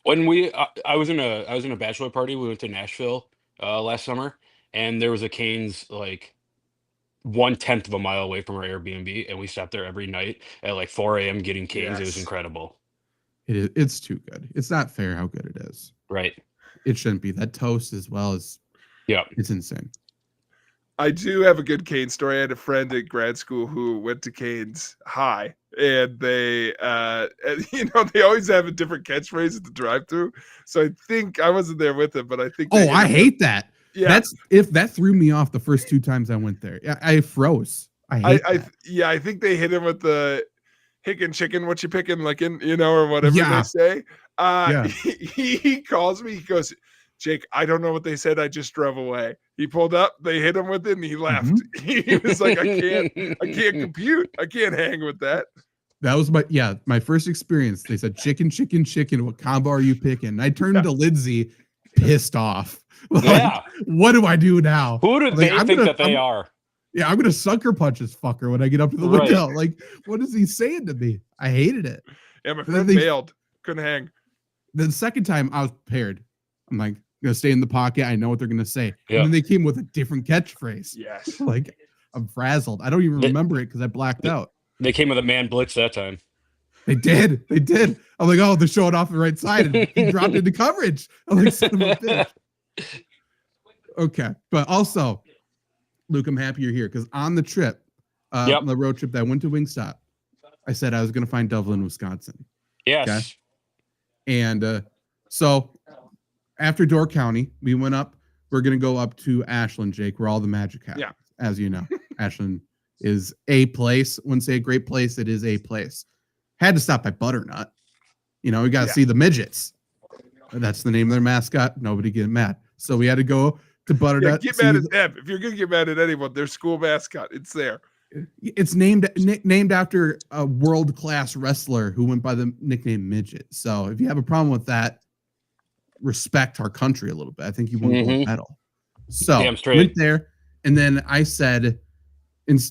Speaker 3: When I was in a bachelor party. We went to Nashville last summer, and there was a Cane's like 1/10 of a mile away from our Airbnb, and we stopped there every night at like 4 a.m. getting Cane's. It was
Speaker 2: Yes.
Speaker 3: incredible.
Speaker 1: It's too good. It's not fair how good it is.
Speaker 3: Right.
Speaker 1: It shouldn't be. That toast as well as
Speaker 3: Yeah.
Speaker 1: it's insane.
Speaker 2: I do have a good Cane's story. I had a friend at grad school who went to Cane's High, and they, they always have a different catchphrase at the drive-through. So I think I wasn't there with him, but I think.
Speaker 1: Oh, I hate that.
Speaker 2: Yeah,
Speaker 1: That threw me off the first 2 times I went there. I froze. I hate that.
Speaker 2: I think they hit him with the hickin' chicken, what you picking, licking, or whatever
Speaker 1: Yeah.
Speaker 2: they say.
Speaker 1: Yeah.
Speaker 2: He calls me. He goes, Jake, I don't know what they said. I just drove away. He pulled up. They hit him with it, and he left.
Speaker 1: Mm-hmm.
Speaker 2: He was like, I can't compute. I can't hang with that.
Speaker 1: That was my first experience. They said chicken. What combo are you picking? And I turned to Lindsay pissed off. Like,
Speaker 3: Yeah.
Speaker 1: what do I do now?
Speaker 3: Who do they think that they are?
Speaker 1: Yeah, I'm gonna sucker punch this fucker when I get up to the window. Like, what is he saying to me? I hated it.
Speaker 2: Yeah, my friend bailed. Couldn't hang.
Speaker 1: The second time I was prepared. I'm like, gonna stay in the pocket. I know what they're gonna say.
Speaker 3: Yeah.
Speaker 1: And then they came with a different catchphrase.
Speaker 2: Yes.
Speaker 1: Like, I'm frazzled. I don't even remember it because I blacked out.
Speaker 3: They came with a man blitz that time.
Speaker 1: They did. I'm like, oh, they're showing off the right side, and he dropped into coverage. I'm like, son of a bitch. Okay, but also, Luke, I'm happy you're here because on the trip, on the road trip that I went to Wingstop, I said I was going to find Dublin, Wisconsin.
Speaker 3: Yes.
Speaker 1: Okay? And so after Door County, we went up. We're going to go up to Ashland, Jake, where all the magic happens.
Speaker 2: Yeah.
Speaker 1: As you know, Ashland is a place. Wouldn't say a great place. It is a place. Had to stop by Butternut. You know, we got to see the midgets. That's the name of their mascot. Nobody get mad. So we had to go to Butternut.
Speaker 2: Get mad at them. If you're going to get mad at anyone, their school mascot. It's there.
Speaker 1: It's named after a world-class wrestler who went by the nickname Midget. So if you have a problem with that, respect our country a little bit. I think you won a gold medal. So went there, and then I said,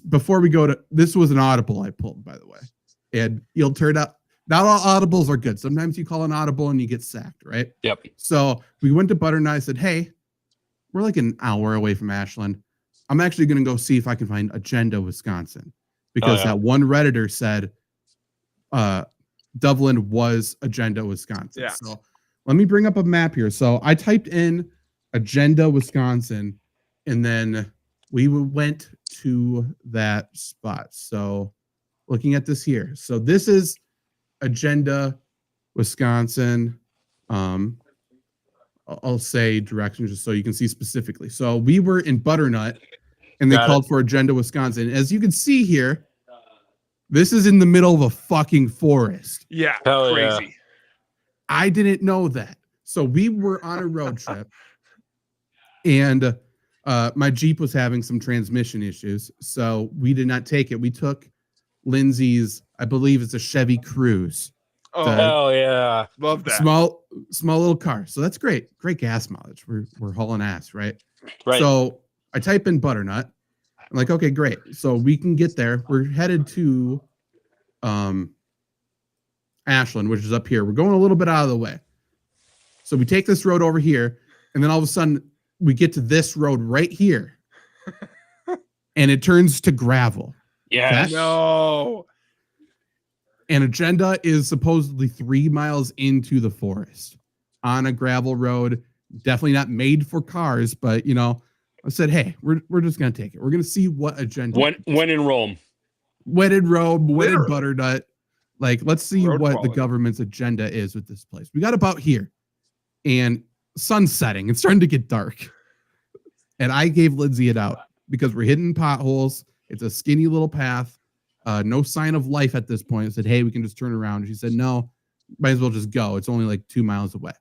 Speaker 1: before we go to, this was an audible I pulled, by the way. And you'll turn out, not all audibles are good. Sometimes you call an audible and you get sacked, right?
Speaker 3: Yep.
Speaker 1: So we went to Butternut. I said, hey, we're like an hour away from Ashland. I'm actually going to go see if I can find Agenda, Wisconsin, because that one Redditor said Dublin was Agenda, Wisconsin.
Speaker 2: Yeah.
Speaker 1: So let me bring up a map here. So I typed in Agenda, Wisconsin, and then we went to that spot. So looking at this here. So this is Agenda, Wisconsin. I'll say directions just so you can see specifically. So we were in Butternut, and they called for Agenda, Wisconsin. As you can see here, this is in the middle of a fucking forest.
Speaker 2: Yeah,
Speaker 3: hell
Speaker 2: crazy.
Speaker 3: Yeah.
Speaker 1: I didn't know that. So we were on a road trip, and my Jeep was having some transmission issues, so we did not take it. We took Lindsay's, I believe it's a Chevy Cruze.
Speaker 2: Oh,
Speaker 3: hell yeah.
Speaker 2: Love that.
Speaker 1: Small little car. So that's great. Great gas mileage. We're hauling ass, right?
Speaker 3: Right.
Speaker 1: So I type in Butternut. I'm like, okay, great. So we can get there. We're headed to Ashland, which is up here. We're going a little bit out of the way. So we take this road over here, and then all of a sudden we get to this road right here. And it turns to gravel.
Speaker 3: Yeah.
Speaker 1: Okay?
Speaker 2: No.
Speaker 1: And Agenda is supposedly 3 miles into the forest on a gravel road. Definitely not made for cars, but you know, I said, hey, we're just gonna take it. We're gonna see what Agenda.
Speaker 3: When in Rome.
Speaker 1: When in Rome, when in Butternut. Like, let's see
Speaker 2: Road
Speaker 1: what
Speaker 2: quality.
Speaker 1: the government's agenda is with this place. We got about here, and sun's setting. It's starting to get dark. And I gave Lindsay it out because we're hitting potholes. It's a skinny little path. No sign of life at this point. I said, hey, we can just turn around. She said, no, might as well just go. It's only like 2 miles away.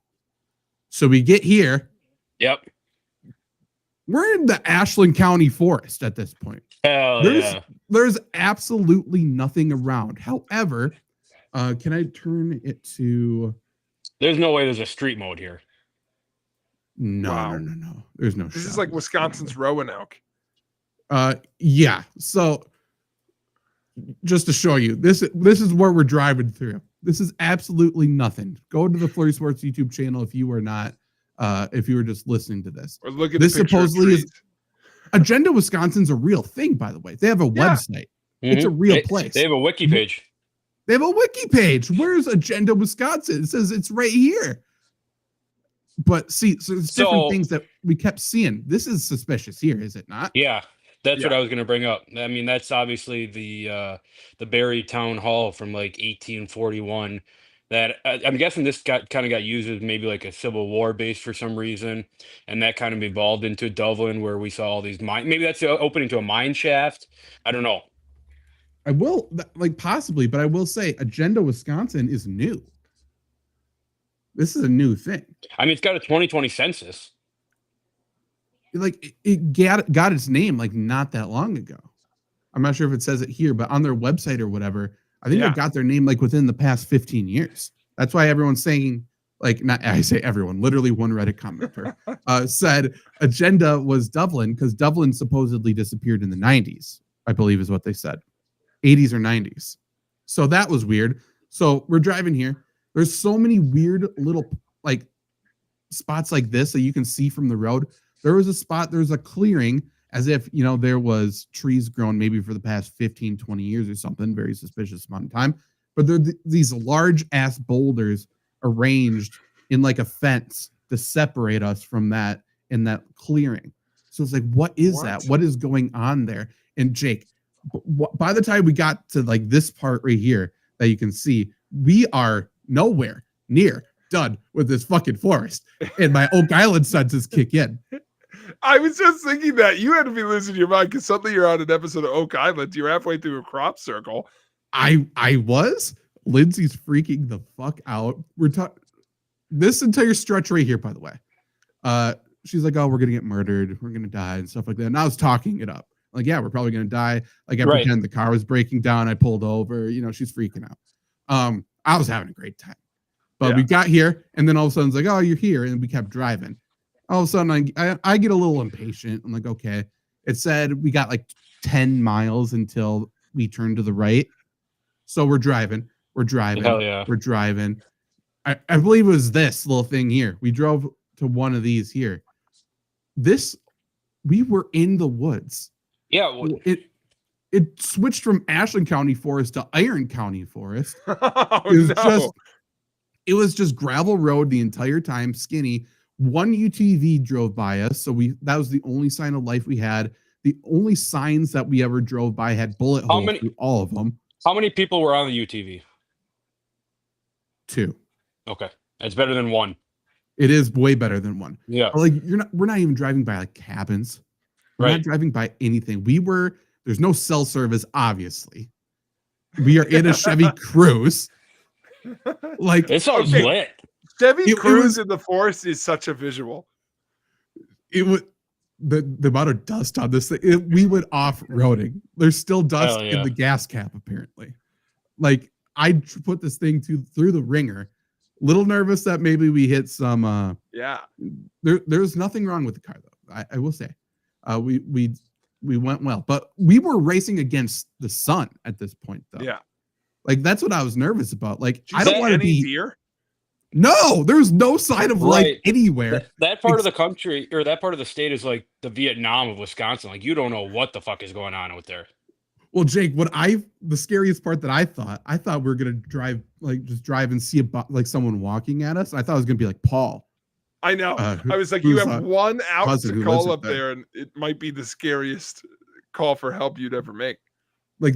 Speaker 1: So we get here.
Speaker 3: Yep.
Speaker 1: We're in the Ashland County forest at this point.
Speaker 3: Hell
Speaker 1: There's absolutely nothing around. However, can I turn it to...
Speaker 3: There's no way there's a street mode here.
Speaker 1: No. There's no.
Speaker 2: This is like Wisconsin's Roanoke.
Speaker 1: Yeah. So just to show you, this is where we're driving through. This is absolutely nothing. Go to the FlurrySports YouTube channel if you are not, if you were just listening to this.
Speaker 2: Or look at
Speaker 1: this
Speaker 2: the picture
Speaker 1: supposedly
Speaker 2: of
Speaker 1: is Agenda, Wisconsin's a real thing, by the way. They have a website. It's a real place.
Speaker 3: They have a wiki page.
Speaker 1: They have a wiki page. Where's Agenda, Wisconsin? It says it's right here. But see, so there's different things that we kept seeing. This is suspicious here, is it not?
Speaker 3: Yeah, that's what I was going to bring up. I mean, that's obviously the Barry Town Hall from like 1841. That I'm guessing this kind of got used as maybe like a Civil War base for some reason, and that kind of evolved into Dublin, where we saw all these mine. Maybe that's opening to a mine shaft. I don't know.
Speaker 1: I will possibly, but I will say Agenda, Wisconsin is new. This is a new thing.
Speaker 3: I mean, it's got a 2020 census.
Speaker 1: Like it got its name like not that long ago. I'm not sure if it says it here, but on their website or whatever, I think they got their name like within the past 15 years. That's why everyone's saying like not I say everyone, literally one Reddit commenter said agenda was Dublin because Dublin supposedly disappeared in the 90s, I believe is what they said. 80s or 90s. So that was weird. So we're driving here. There's so many weird little like spots like this that you can see from the road. There was a spot, there's a clearing as if, there was trees grown maybe for the past 15, 20 years or something, very suspicious amount of time. But there are these large ass boulders arranged in like a fence to separate us from that in that clearing. So it's like, what is that? What is going on there? And Jake, by the time we got to like this part right here that you can see, we are nowhere near done with this fucking forest, and my Oak Island senses kick in.
Speaker 2: I was just thinking that you had to be losing your mind because suddenly you're on an episode of Oak Island. You're halfway through a crop circle.
Speaker 1: I was. Lindsay's freaking the fuck out. We're talking this entire stretch right here, by the way. She's like, "Oh, we're gonna get murdered. We're gonna die and stuff like that." And I was talking it up. Like, yeah, we're probably gonna die. Like, I pretend the car was breaking down. I pulled over. She's freaking out. I was having a great time. But we got here, and then all of a sudden it's like, "Oh, you're here," and we kept driving. All of a sudden, I get a little impatient. I'm like, okay. It said we got like 10 miles until we turn to the right. So we're driving.
Speaker 3: Hell yeah.
Speaker 1: We're driving. I believe it was this little thing here. We drove to one of these here. We were in the woods.
Speaker 3: Yeah.
Speaker 1: It switched from Ashland County Forest to Iron County Forest. It was just gravel road the entire time, skinny. One UTV drove by us, so that was the only sign of life we had. The only signs that we ever drove by had bullet holes through all of them.
Speaker 3: How many people were on the UTV?
Speaker 1: 2.
Speaker 3: Okay, that's better than 1.
Speaker 1: It is way better than 1.
Speaker 3: Yeah,
Speaker 1: but we're not even driving by like cabins. We're not driving by anything. There's no cell service, obviously. We are in a Chevy Cruise. Like,
Speaker 3: it sounds lit.
Speaker 2: Chevy Cruise in the forest is such a visual.
Speaker 1: It was the amount of dust on this thing. We went off-roading. There's still dust in the gas cap, apparently. Like, I put this thing through the ringer. Little nervous that maybe we hit some. There's nothing wrong with the car though. I will say, we went well, but we were racing against the sun at this point though.
Speaker 2: Yeah,
Speaker 1: like that's what I was nervous about. Like I don't want to be
Speaker 2: deer.
Speaker 1: No, there's no sign of life anywhere.
Speaker 3: That part of the country or that part of the state is like the Vietnam of Wisconsin. Like you don't know what the fuck is going on out there.
Speaker 1: Well, Jake, the scariest part that I thought we were gonna drive and see like someone walking at us. I thought it was gonna be like Paul.
Speaker 2: I know. I was like, you have one out to call up there, and it might be the scariest call for help you'd ever make.
Speaker 1: Like,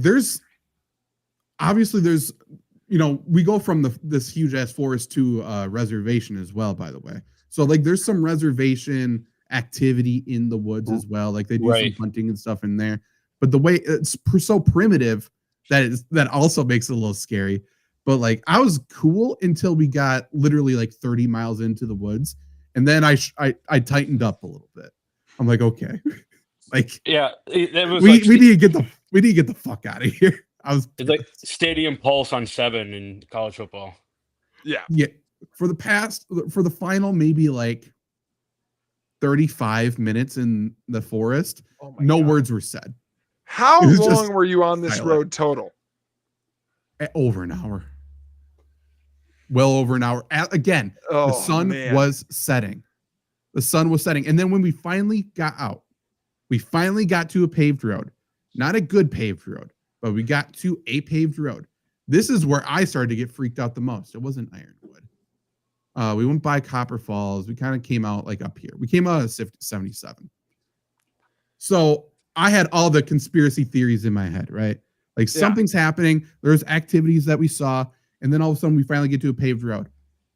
Speaker 1: obviously, we go from this huge ass forest to reservation as well, by the way. So, like, there's some reservation activity in the woods as well. Like, they do some hunting and stuff in there. But the way it's so primitive that also makes it a little scary. But, like, I was cool until we got literally, like, 30 miles into the woods. And then I tightened up a little bit. I'm like, okay, like, yeah, it was we need to get the fuck out of here.
Speaker 3: It's like stadium pulse on 7 in college football.
Speaker 2: Yeah.
Speaker 1: For the final maybe like 35 minutes in the forest, no words were said.
Speaker 2: How long were you on this road total?
Speaker 1: Over an hour. Well over an hour. Again, the sun was setting. The sun was setting. And then when we finally got out, we finally got to a paved road. Not a good paved road, but we got to a paved road. This is where I started to get freaked out the most. It wasn't Ironwood. We went by Copper Falls. We kind of came out like up here. We came out of 77. So I had all the conspiracy theories in my head, right? Like something's happening. There's activities that we saw. And then all of a sudden we finally get to a paved road.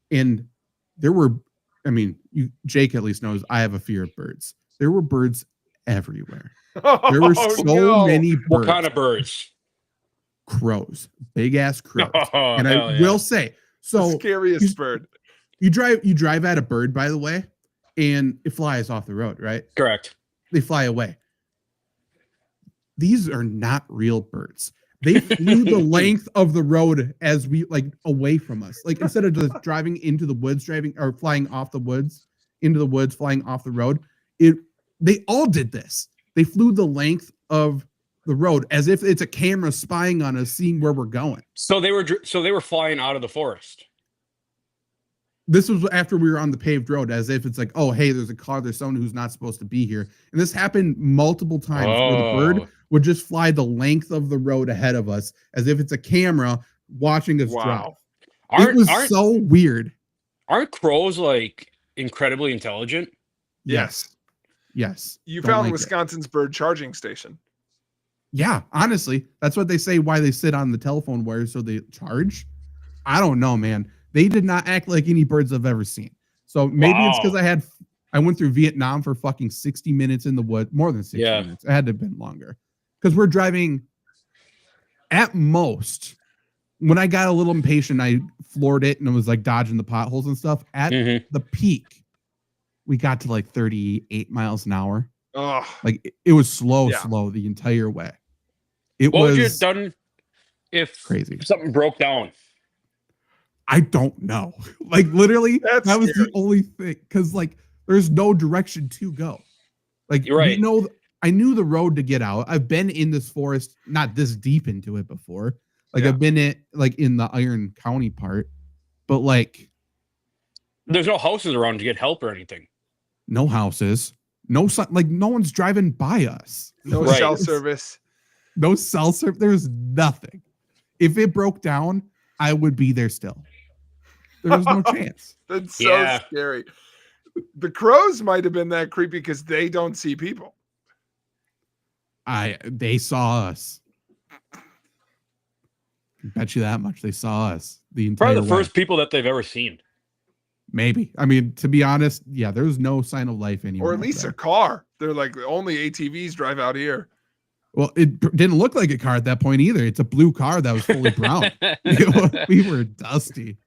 Speaker 1: And Jake at least knows I have a fear of birds. There were birds everywhere. There were so many birds.
Speaker 3: What kind of birds?
Speaker 1: Crows. Big ass crows. And I will say, so
Speaker 2: the scariest bird.
Speaker 1: You drive at a bird, by the way, and it flies off the road, right?
Speaker 3: Correct.
Speaker 1: They fly away. These are not real birds. They flew the length of the road as we like away from us. Like instead of just driving into the woods, driving or flying off the woods, into the woods, flying off the road. They all did this. They flew the length of the road as if it's a camera spying on us, seeing where we're going.
Speaker 3: So they were flying out of the forest.
Speaker 1: This was after we were on the paved road, as if it's like, oh, hey, there's a car, there's someone who's not supposed to be here. And this happened multiple times where the bird would just fly the length of the road ahead of us, as if it's a camera watching us drive. It was so weird.
Speaker 3: Aren't crows like incredibly intelligent?
Speaker 1: Yes.
Speaker 2: You found Wisconsin's bird charging station.
Speaker 1: Yeah, honestly, that's what they say, why they sit on the telephone wires so they charge. I don't know, man. They did not act like any birds I've ever seen. So maybe it's because I went through Vietnam for fucking 60 minutes in the woods, more than 60 minutes. It had to have been longer. Because we're driving at most. When I got a little impatient, I floored it and it was like dodging the potholes and stuff. At the peak, we got to like 38 miles an hour.
Speaker 2: Oh,
Speaker 1: like it was slow the entire way.
Speaker 3: What would you have done if
Speaker 1: crazy
Speaker 3: something broke down?
Speaker 1: I don't know. Like literally,
Speaker 2: that
Speaker 1: was the only thing, because like there's no direction to go. Like
Speaker 3: you're right.
Speaker 1: I knew the road to get out. I've been in this forest, not this deep into it before. Like I've been in the Iron County part, but like
Speaker 3: there's no houses around to get help or anything.
Speaker 1: No houses, no one's driving by us.
Speaker 2: No cell service.
Speaker 1: No cell service. There's nothing. If it broke down, I would be there still. There was no chance.
Speaker 2: That's so scary. The crows might have been that creepy because they don't see people.
Speaker 1: They saw us. Bet you that much. They saw us the entire
Speaker 3: Probably the first people that they've ever seen.
Speaker 1: Maybe. I mean, to be honest, there was no sign of life anywhere.
Speaker 2: Or at least a we They're like only ATVs drive out here.
Speaker 1: Well, it didn't look like a car at that point either. It's a blue car that was fully brown. We were dusty.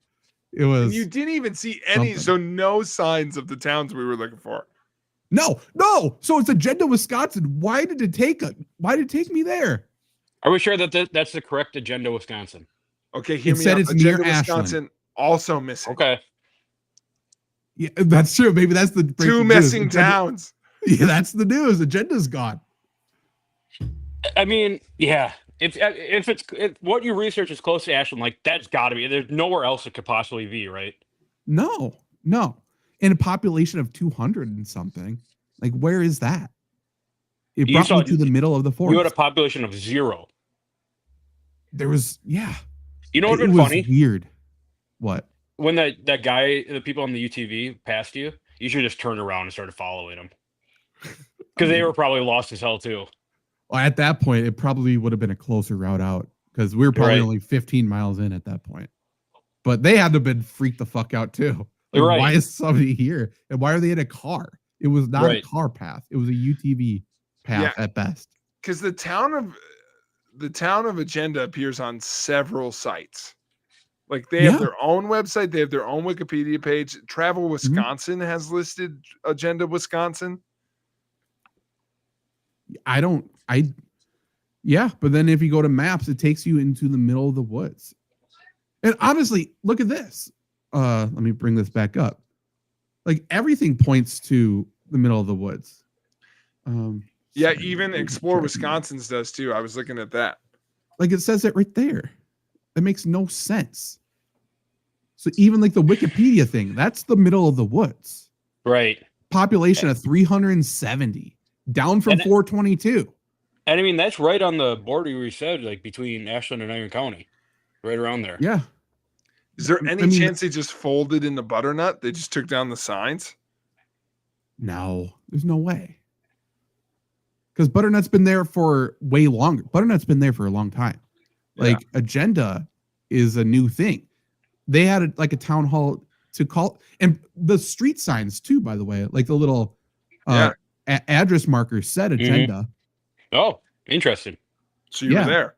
Speaker 1: It was.
Speaker 2: And you didn't even see any, so no signs of the towns we were looking for.
Speaker 1: No. So it's Agenda, Wisconsin. Why did it take me there?
Speaker 3: Are we sure that that's the correct Agenda, Wisconsin?
Speaker 2: Okay, hear me out.
Speaker 1: It's
Speaker 2: Agenda,
Speaker 1: near
Speaker 2: Wisconsin,
Speaker 1: Ashland.
Speaker 2: Also missing.
Speaker 3: Okay.
Speaker 1: Yeah, that's true. Maybe that's the
Speaker 2: two missing towns.
Speaker 1: Yeah, that's the news. Agenda's gone.
Speaker 3: I mean, yeah. If what you research is close to Ashland, like that's got to be. There's nowhere else it could possibly be, right?
Speaker 1: No. In a population of 200 and something, like where is that? It brought me to the middle of the forest.
Speaker 3: You had a population of 0.
Speaker 1: There was,
Speaker 3: You know what would be funny?
Speaker 1: Weird. What?
Speaker 3: When that guy, the people on the UTV passed you, you should just turn around and started following them. Because they were probably lost as hell too.
Speaker 1: Well, at that point, it probably would have been a closer route out because we were probably only 15 miles in at that point. But they had to have been freaked the fuck out too. Like, why is somebody here? And why are they in a car? It was not a car path. It was a UTV path at best.
Speaker 2: Because the town of Agenda appears on several sites. Like they have their own website, they have their own Wikipedia page. Travel Wisconsin has listed Agenda, Wisconsin.
Speaker 1: But then if you go to maps, it takes you into the middle of the woods. And honestly, look at this. Let me bring this back up. Like everything points to the middle of the woods.
Speaker 2: Even Explore Wisconsin's does too. I was looking at that.
Speaker 1: Like it says it right there. That makes no sense. So even like the Wikipedia thing, that's the middle of the woods.
Speaker 3: Right.
Speaker 1: Population of 370, down from 422.
Speaker 3: And I mean, that's right on the border we said, like between Ashland and Iron County, right around there.
Speaker 1: Yeah.
Speaker 2: Is there any chance they just folded in the butternut? They just took down the signs?
Speaker 1: No, there's no way. Because butternut's been there for way longer. Butternut's been there for a long time. Like Agenda is a new thing. They had a town hall to call, and the street signs too, by the way, like the little address markers said Agenda.
Speaker 3: Oh, interesting.
Speaker 2: So you were there.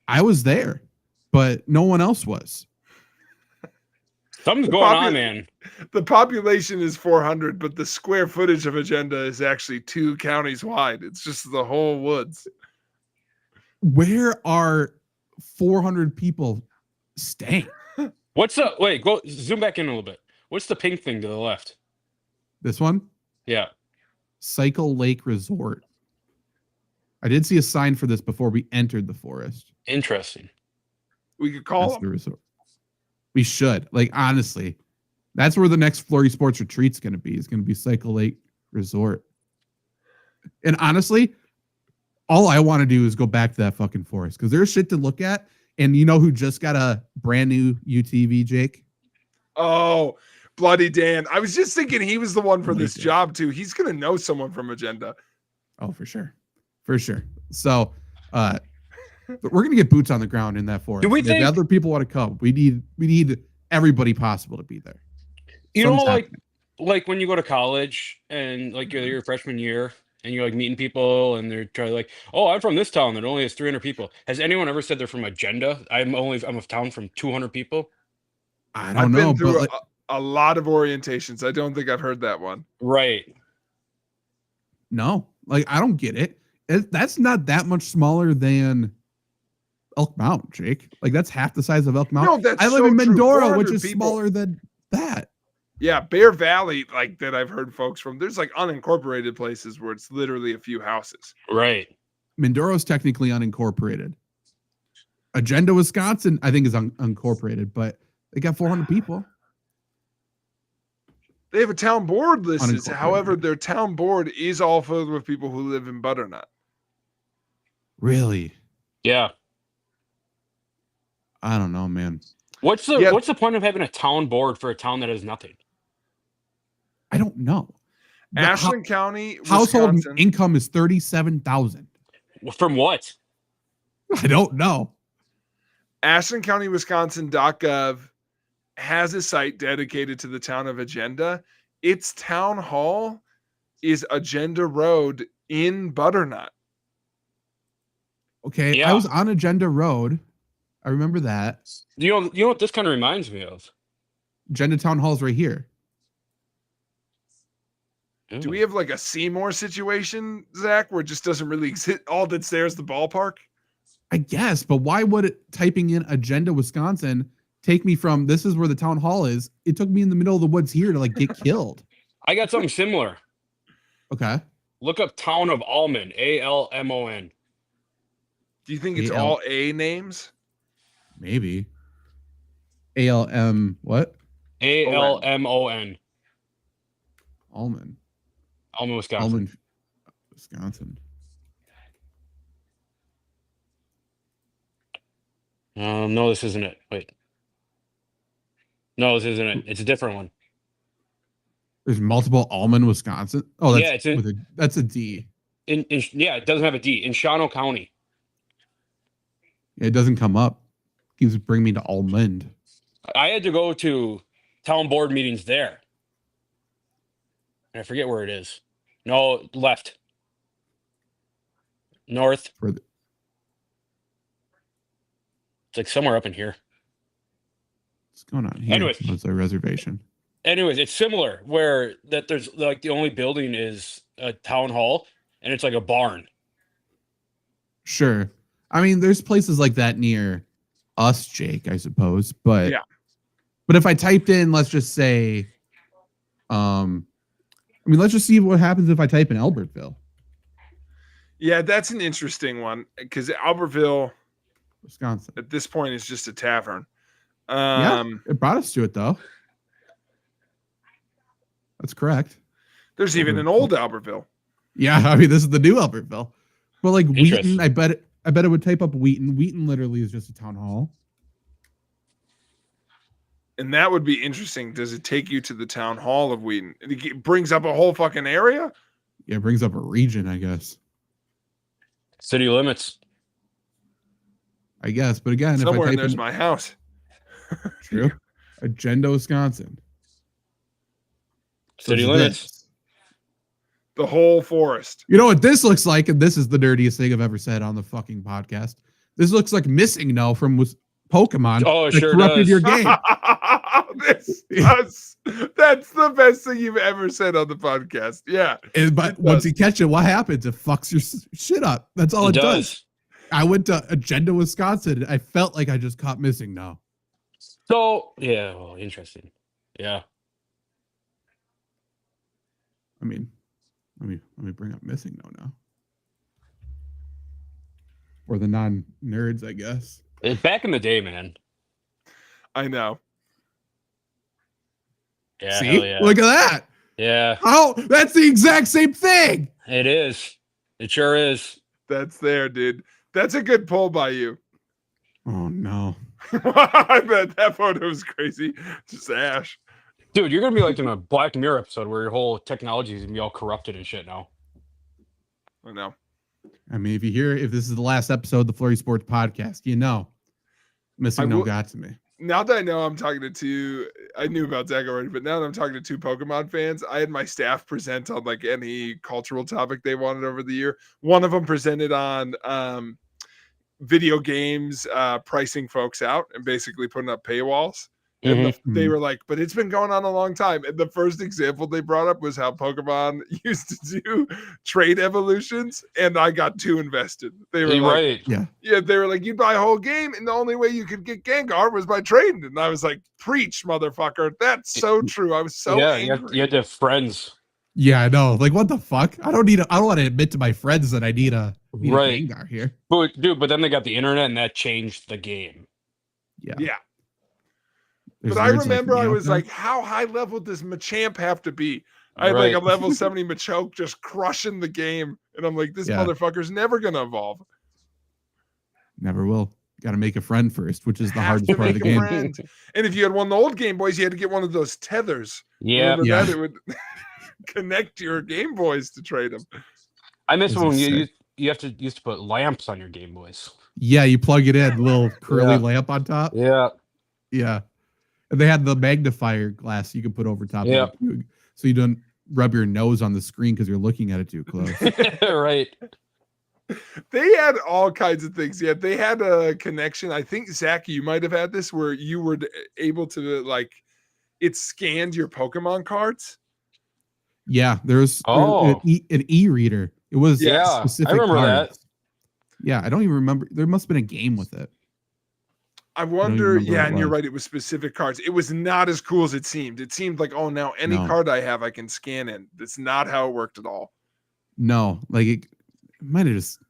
Speaker 1: I was there, but no one else was.
Speaker 3: Something's going on, man.
Speaker 2: The population is 400, but the square footage of Agenda is actually 2 counties wide. It's just the whole woods.
Speaker 1: where are 400 people staying?
Speaker 3: What's the wait? Go zoom back in a little bit. What's the pink thing to the left?
Speaker 1: This one?
Speaker 3: Yeah.
Speaker 1: Cycle Lake Resort. I did see a sign for this before we entered the forest.
Speaker 3: Interesting.
Speaker 2: We could call
Speaker 1: That's the
Speaker 2: them.
Speaker 1: resort. We should. Like, honestly, that's where the next FlurrySports retreat's going to be. It's going to be Cycle Lake Resort. And honestly, all I want to do is go back to that fucking forest because there's shit to look at. And you know who just got a brand new UTV, Jake?
Speaker 2: Oh, Bloody Dan. I was just thinking he was the one for
Speaker 1: Bloody
Speaker 2: this
Speaker 1: Dan.
Speaker 2: job too. He's going to know someone from Agenda.
Speaker 1: Oh, for sure. For sure. So, we're going to get boots on the ground in that forest.
Speaker 3: Do we
Speaker 1: If
Speaker 3: think
Speaker 1: other people want to come, we need everybody possible to be there.
Speaker 3: you know,
Speaker 1: Something's
Speaker 3: like when you go to college and like your freshman year and you're like meeting people and they're trying like, oh, I'm from this town that only has 300 people. Has anyone ever said they're from Agenda? I'm a town from 200 people.
Speaker 1: I don't know,
Speaker 2: been through
Speaker 1: but like,
Speaker 2: a lot of orientations. I don't think I've heard that one.
Speaker 3: Right.
Speaker 1: no, like I don't get it. That's not that much smaller than Elk Mountain, Jake. Like that's half the size of Elk Mountain.
Speaker 2: No, that's
Speaker 1: I live
Speaker 2: so
Speaker 1: in
Speaker 2: true.
Speaker 1: Mendora, which
Speaker 2: 400
Speaker 1: is
Speaker 2: people.
Speaker 1: smaller than that.
Speaker 2: Yeah, Bear Valley, like that I've heard folks from. There's like unincorporated places where it's literally a few houses.
Speaker 3: Right.
Speaker 1: Mendora is technically unincorporated. Agenda, Wisconsin, I think is unincorporated, but they got 400 people.
Speaker 2: They have a town board listed.
Speaker 1: Unincorporated.
Speaker 2: However, their town board is all filled with people who live in Butternut.
Speaker 1: Really?
Speaker 3: Yeah.
Speaker 1: I don't know, man.
Speaker 3: What's the point of having a town board for a town that has nothing?
Speaker 1: I don't know. The
Speaker 2: Ashland County,
Speaker 1: household
Speaker 2: Wisconsin.
Speaker 1: income is 37,000.
Speaker 3: From what?
Speaker 1: I don't know.
Speaker 2: Ashland County, Wisconsin.gov has a site dedicated to the town of Agenda. Its town hall is Agenda Road in Butternut.
Speaker 1: Okay,
Speaker 3: Yeah.
Speaker 1: I was on Agenda Road. I remember that.
Speaker 3: You know what this kind of reminds me of?
Speaker 1: Agenda Town Hall's right here.
Speaker 2: Do we have like a Seymour situation, Zach, where it just doesn't really exist? All that's there is the ballpark?
Speaker 1: I guess, but why would it typing in Agenda Wisconsin take me from this is where the town hall is? It took me in the middle of the woods here to like get killed.
Speaker 3: I got something similar.
Speaker 1: Okay.
Speaker 3: Look up Town of Almon, Almon.
Speaker 2: Do you think it's
Speaker 1: AL.
Speaker 2: all A names?
Speaker 1: Maybe. ALM what?
Speaker 3: Almon.
Speaker 1: Almond.
Speaker 3: Almon, Wisconsin.
Speaker 1: Almond, Wisconsin.
Speaker 3: No, this isn't it. Wait. No, this isn't it. It's a different one.
Speaker 1: There's multiple Almond, Wisconsin. Oh, that's
Speaker 3: Yeah, it's in-
Speaker 1: that's a D.
Speaker 3: Yeah, it doesn't have a D. In Shawano County.
Speaker 1: It doesn't come up. It keeps bringing me to Almond.
Speaker 3: I had to go to town board meetings there. And I forget where it is. No, left. North.
Speaker 1: Further.
Speaker 3: It's like somewhere up in here.
Speaker 1: What's going on here?
Speaker 3: Anyways.
Speaker 1: What's our reservation?
Speaker 3: Anyways, it's similar where that there's like the only building is a town hall and it's like a barn.
Speaker 1: Sure. I mean, there's places like that near us, Jake, I suppose. But
Speaker 2: Yeah.
Speaker 1: But if I typed in, let's just say, let's just see what happens if I type in Albertville,
Speaker 2: Yeah, that's an interesting one because Albertville
Speaker 1: Wisconsin.
Speaker 2: at this point is just a tavern.
Speaker 1: Yeah, it brought us to it though. That's correct.
Speaker 2: There's even an old Albertville.
Speaker 1: Yeah, I mean, this is the new Albertville. But like
Speaker 3: Interesting.
Speaker 1: Wheaton, I bet it would type up Wheaton. Wheaton literally is just a town hall.
Speaker 2: And that would be interesting. Does it take you to the town hall of Wheaton? It brings up a whole fucking area?
Speaker 1: Yeah, it brings up a region, I guess.
Speaker 3: City limits.
Speaker 1: I guess. But again,
Speaker 2: Somewhere
Speaker 1: if I
Speaker 2: in
Speaker 1: type
Speaker 2: there's
Speaker 1: in
Speaker 2: my house.
Speaker 1: true, Agenda, Wisconsin. So
Speaker 3: City
Speaker 1: it's
Speaker 3: limits.
Speaker 1: this.
Speaker 2: The whole forest.
Speaker 1: You know what this looks like? And this is the dirtiest thing I've ever said on the fucking podcast. This looks like Missing No from Pokemon.
Speaker 3: Oh, it
Speaker 1: that
Speaker 3: sure
Speaker 1: corrupted
Speaker 3: does.
Speaker 1: your game.
Speaker 2: This does. That's the best thing you've ever said on the podcast. Yeah.
Speaker 1: But
Speaker 2: It
Speaker 1: once
Speaker 2: does.
Speaker 1: you catch it, what happens? It fucks your shit up. That's all it does. I went to Agenda, Wisconsin. I felt like I just caught missing now.
Speaker 3: So yeah, well, interesting. Yeah.
Speaker 1: I mean, let me bring up missing now. Or the non-nerds, I guess.
Speaker 3: Back in the day, man.
Speaker 2: I know.
Speaker 3: Yeah,
Speaker 1: See?
Speaker 3: hell yeah.
Speaker 1: Look at that.
Speaker 3: Yeah.
Speaker 1: Oh, that's the exact same thing.
Speaker 3: It is. It sure is.
Speaker 2: That's there, dude. That's a good pull by you.
Speaker 1: Oh no.
Speaker 2: I bet that photo was crazy. Just Ash.
Speaker 3: Dude, you're gonna be like in a Black Mirror episode where your whole technology is gonna be all corrupted and shit now.
Speaker 2: I know.
Speaker 1: I mean, if this is the last episode of the FlurrySports podcast, missing no got to me.
Speaker 2: Now that I know I'm talking to two, I knew about Zach already, but now that I'm talking to two Pokemon fans, I had my staff present on like any cultural topic they wanted over the year. One of them presented on video games pricing folks out and basically putting up paywalls. And they were like, but it's been going on a long time. And the first example they brought up was how Pokemon used to do trade evolutions. And I got too invested. They were like, yeah, they were like, you'd buy a whole game. And the only way you could get Gengar was by trading. And I was like, preach, motherfucker. That's so true. I was so angry.
Speaker 3: You had to have friends.
Speaker 1: Yeah, I know. Like, what the fuck? I don't want to admit to my friends that I need a Gengar here.
Speaker 3: But then they got the internet and that changed the game.
Speaker 2: Yeah. But I remember I was like, how high level does Machamp have to be? I had like a level 70 Machoke just crushing the game. And I'm like, this motherfucker's never going to evolve.
Speaker 1: Never will. Got to make a friend first, which is the hardest part of the game.
Speaker 2: And if you had one of the old Game Boys, you had to get one of those tethers.
Speaker 3: Yeah.
Speaker 2: That it would connect your Game Boys to trade them.
Speaker 3: I miss when you used to put lamps on your Game Boys.
Speaker 1: Yeah, you plug it in, little curly lamp on top.
Speaker 3: Yeah.
Speaker 1: Yeah. And they had the magnifier glass you could put over top of it, so you don't rub your nose on the screen because you're looking at it too close.
Speaker 3: Right.
Speaker 2: They had all kinds of things. Yeah, they had a connection. I think, Zach, you might have had this where you were able to, like, it scanned your Pokemon cards.
Speaker 1: Yeah, there's an e-reader. It was specific
Speaker 3: I remember
Speaker 1: cards.
Speaker 3: that.
Speaker 1: Yeah, I don't even remember. There must have been a game with it.
Speaker 2: I wonder, and you're right, it was specific cards. It was not as cool as it seemed. It seemed like, oh, now any card I have, I can scan in. That's not how it worked at all.
Speaker 1: No, like it might have just,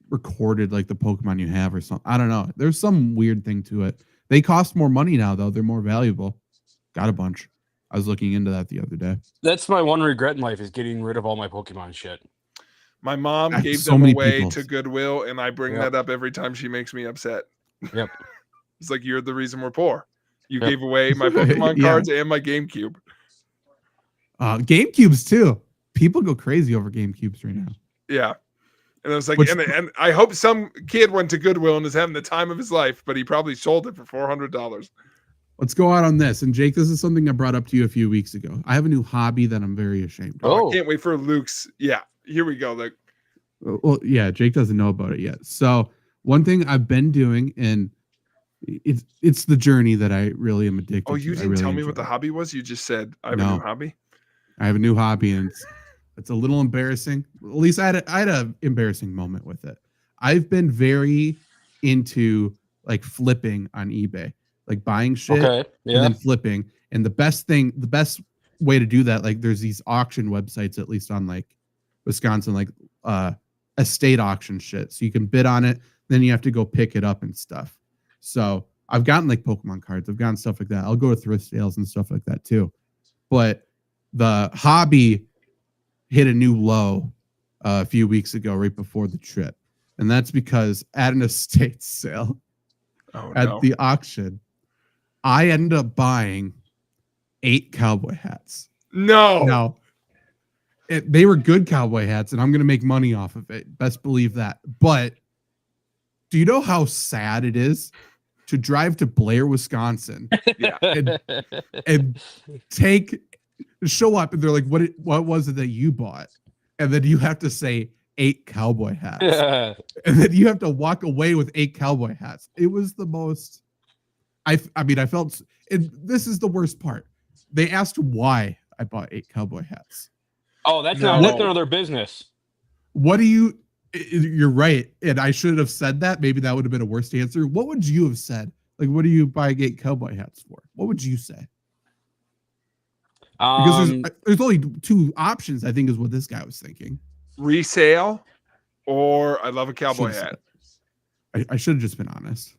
Speaker 1: recorded like the Pokemon you have or something. I don't know. There's some weird thing to it. They cost more money now, though. They're more valuable. Got a bunch. I was looking into that the other day.
Speaker 3: That's my one regret in life is getting rid of all my Pokemon shit.
Speaker 2: My mom gave them away to Goodwill, and I bring that up every time she makes me upset.
Speaker 3: Yep.
Speaker 2: It's like, you're the reason we're poor. You gave away my Pokemon cards and my GameCube.
Speaker 1: GameCubes, too. People go crazy over GameCubes right now.
Speaker 2: Yeah. And I was like, and I hope some kid went to Goodwill and is having the time of his life, but he probably sold it for $400.
Speaker 1: Let's go out on this. And Jake, this is something I brought up to you a few weeks ago. I have a new hobby that I'm very ashamed of.
Speaker 2: I can't wait for Luke's. Yeah. Here we go. Like,
Speaker 1: well, yeah, Jake doesn't know about it yet. So one thing I've been doing, and it's the journey that I really am addicted to.
Speaker 2: Oh, you didn't tell me what the hobby was? You just said, I have a new hobby?
Speaker 1: I have a new hobby, and it's a little embarrassing. At least I had an embarrassing moment with it. I've been very into like flipping on eBay, like buying shit and then flipping. And the best way to do that, like there's these auction websites, at least on like Wisconsin, like estate auction shit. So you can bid on it, then you have to go pick it up and stuff. So I've gotten like Pokemon cards, I've gotten stuff like that. I'll go to thrift sales and stuff like that too. But the hobby hit a new low a few weeks ago, right before the trip. And that's because at an estate sale at the auction, I ended up buying 8 cowboy hats.
Speaker 2: No.
Speaker 1: They were good cowboy hats, and I'm going to make money off of it. Best believe that. But do you know how sad it is to drive to Blair, Wisconsin, and show up, and they're like, what was it that you bought? And then you have to say 8 cowboy hats. Yeah. And then you have to walk away with 8 cowboy hats. It was the most, I felt, and this is the worst part. They asked why I bought 8 cowboy hats.
Speaker 3: Oh, that's none of their business.
Speaker 1: What do you You're right. And I should have said that. Maybe that would have been a worse answer. What would you have said? Like, what do you buy 8 cowboy hats for? What would you say? Because there's only 2 options, I think, is what this guy was thinking.
Speaker 2: Resale, or I love a cowboy hat.
Speaker 1: I should have just been honest.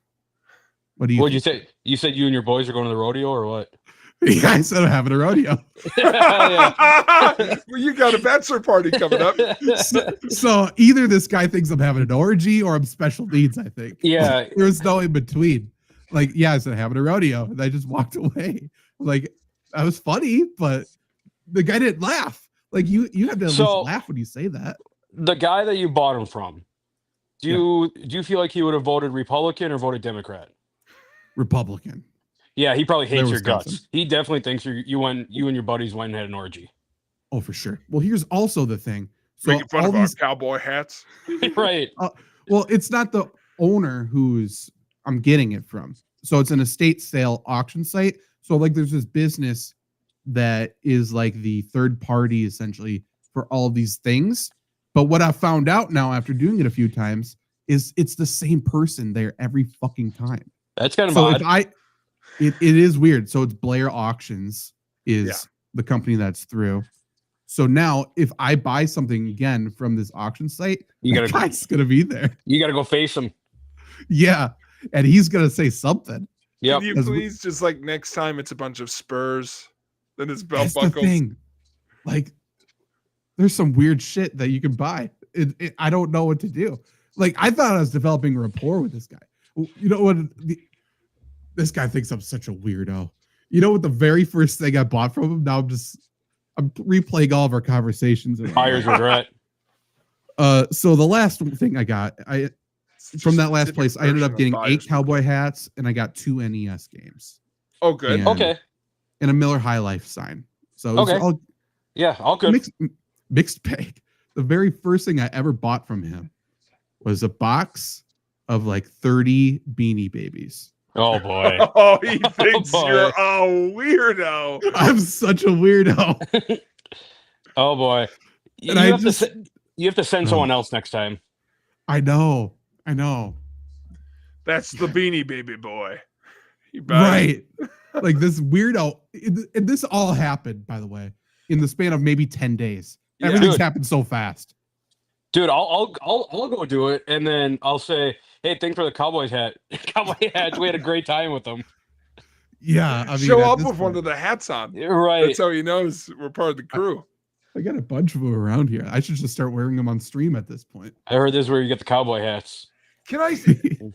Speaker 1: What do you?
Speaker 3: What'd you say? You said you and your boys are going to the rodeo, or what?
Speaker 1: Yeah, I said I'm having a rodeo.
Speaker 2: Well, you got a bachelor party coming up.
Speaker 1: So either this guy thinks I'm having an orgy or I'm special needs, I think.
Speaker 3: Yeah.
Speaker 1: There was no in between. Like, yeah, I said having a rodeo, and I just walked away. Like, that was funny, but the guy didn't laugh. Like, you have to at least laugh when you say that.
Speaker 3: The guy that you bought him from, do you feel like he would have voted Republican or voted Democrat?
Speaker 1: Republican.
Speaker 3: Yeah, he probably hates your guts. He definitely thinks you and your buddies went and had an orgy.
Speaker 1: Oh, for sure. Well, here's also the thing.
Speaker 2: So making fun of our cowboy hats.
Speaker 3: Right.
Speaker 1: Well, it's not the owner who's I'm getting it from. So it's an estate sale auction site. So like there's this business that is like the third party essentially for all of these things. But what I found out now after doing it a few times is it's the same person there every fucking time.
Speaker 3: That's kind of odd.
Speaker 1: It is weird. So it's Blair Auctions is the company that's through. So now if I buy something again from this auction site, guy's gonna be there.
Speaker 3: You gotta go face him.
Speaker 1: Yeah. And he's gonna say something.
Speaker 2: Yeah. Can you please just like next time it's a bunch of Spurs, then it's belt buckles.
Speaker 1: The thing. Like there's some weird shit that you can buy. I don't know what to do. Like I thought I was developing a rapport with this guy. You know what? This guy thinks I'm such a weirdo. You know what? The very first thing I bought from him. Now I'm replaying all of our conversations.
Speaker 3: Buyer's regret.
Speaker 1: So the last thing I got, from that last place, I ended up getting 8 cowboy hats and I got 2 NES games.
Speaker 2: Oh, good.
Speaker 3: Okay.
Speaker 1: And a Miller High Life sign. So
Speaker 3: okay. All good.
Speaker 1: Mixed bag. The very first thing I ever bought from him was a box of like 30 Beanie Babies.
Speaker 3: Oh boy.
Speaker 2: Oh, he thinks you're a weirdo.
Speaker 1: I'm such a weirdo.
Speaker 3: Oh boy. You have to send someone else next time.
Speaker 1: I know.
Speaker 2: That's the Beanie Baby boy.
Speaker 1: Right. Like this weirdo. And this all happened, by the way, in the span of maybe 10 days. Yeah, everything's happened so fast.
Speaker 3: Dude, I'll go do it, and then I'll say, "Hey, thanks for the Cowboys hat. Cowboy hats. We had a great time with them."
Speaker 1: Yeah, I mean,
Speaker 2: show up with one of the hats on.
Speaker 3: Right.
Speaker 2: That's how he knows we're part of the crew.
Speaker 1: I got a bunch of them around here. I should just start wearing them on stream at this point.
Speaker 3: I heard this is where you get the cowboy hats.
Speaker 2: Can I,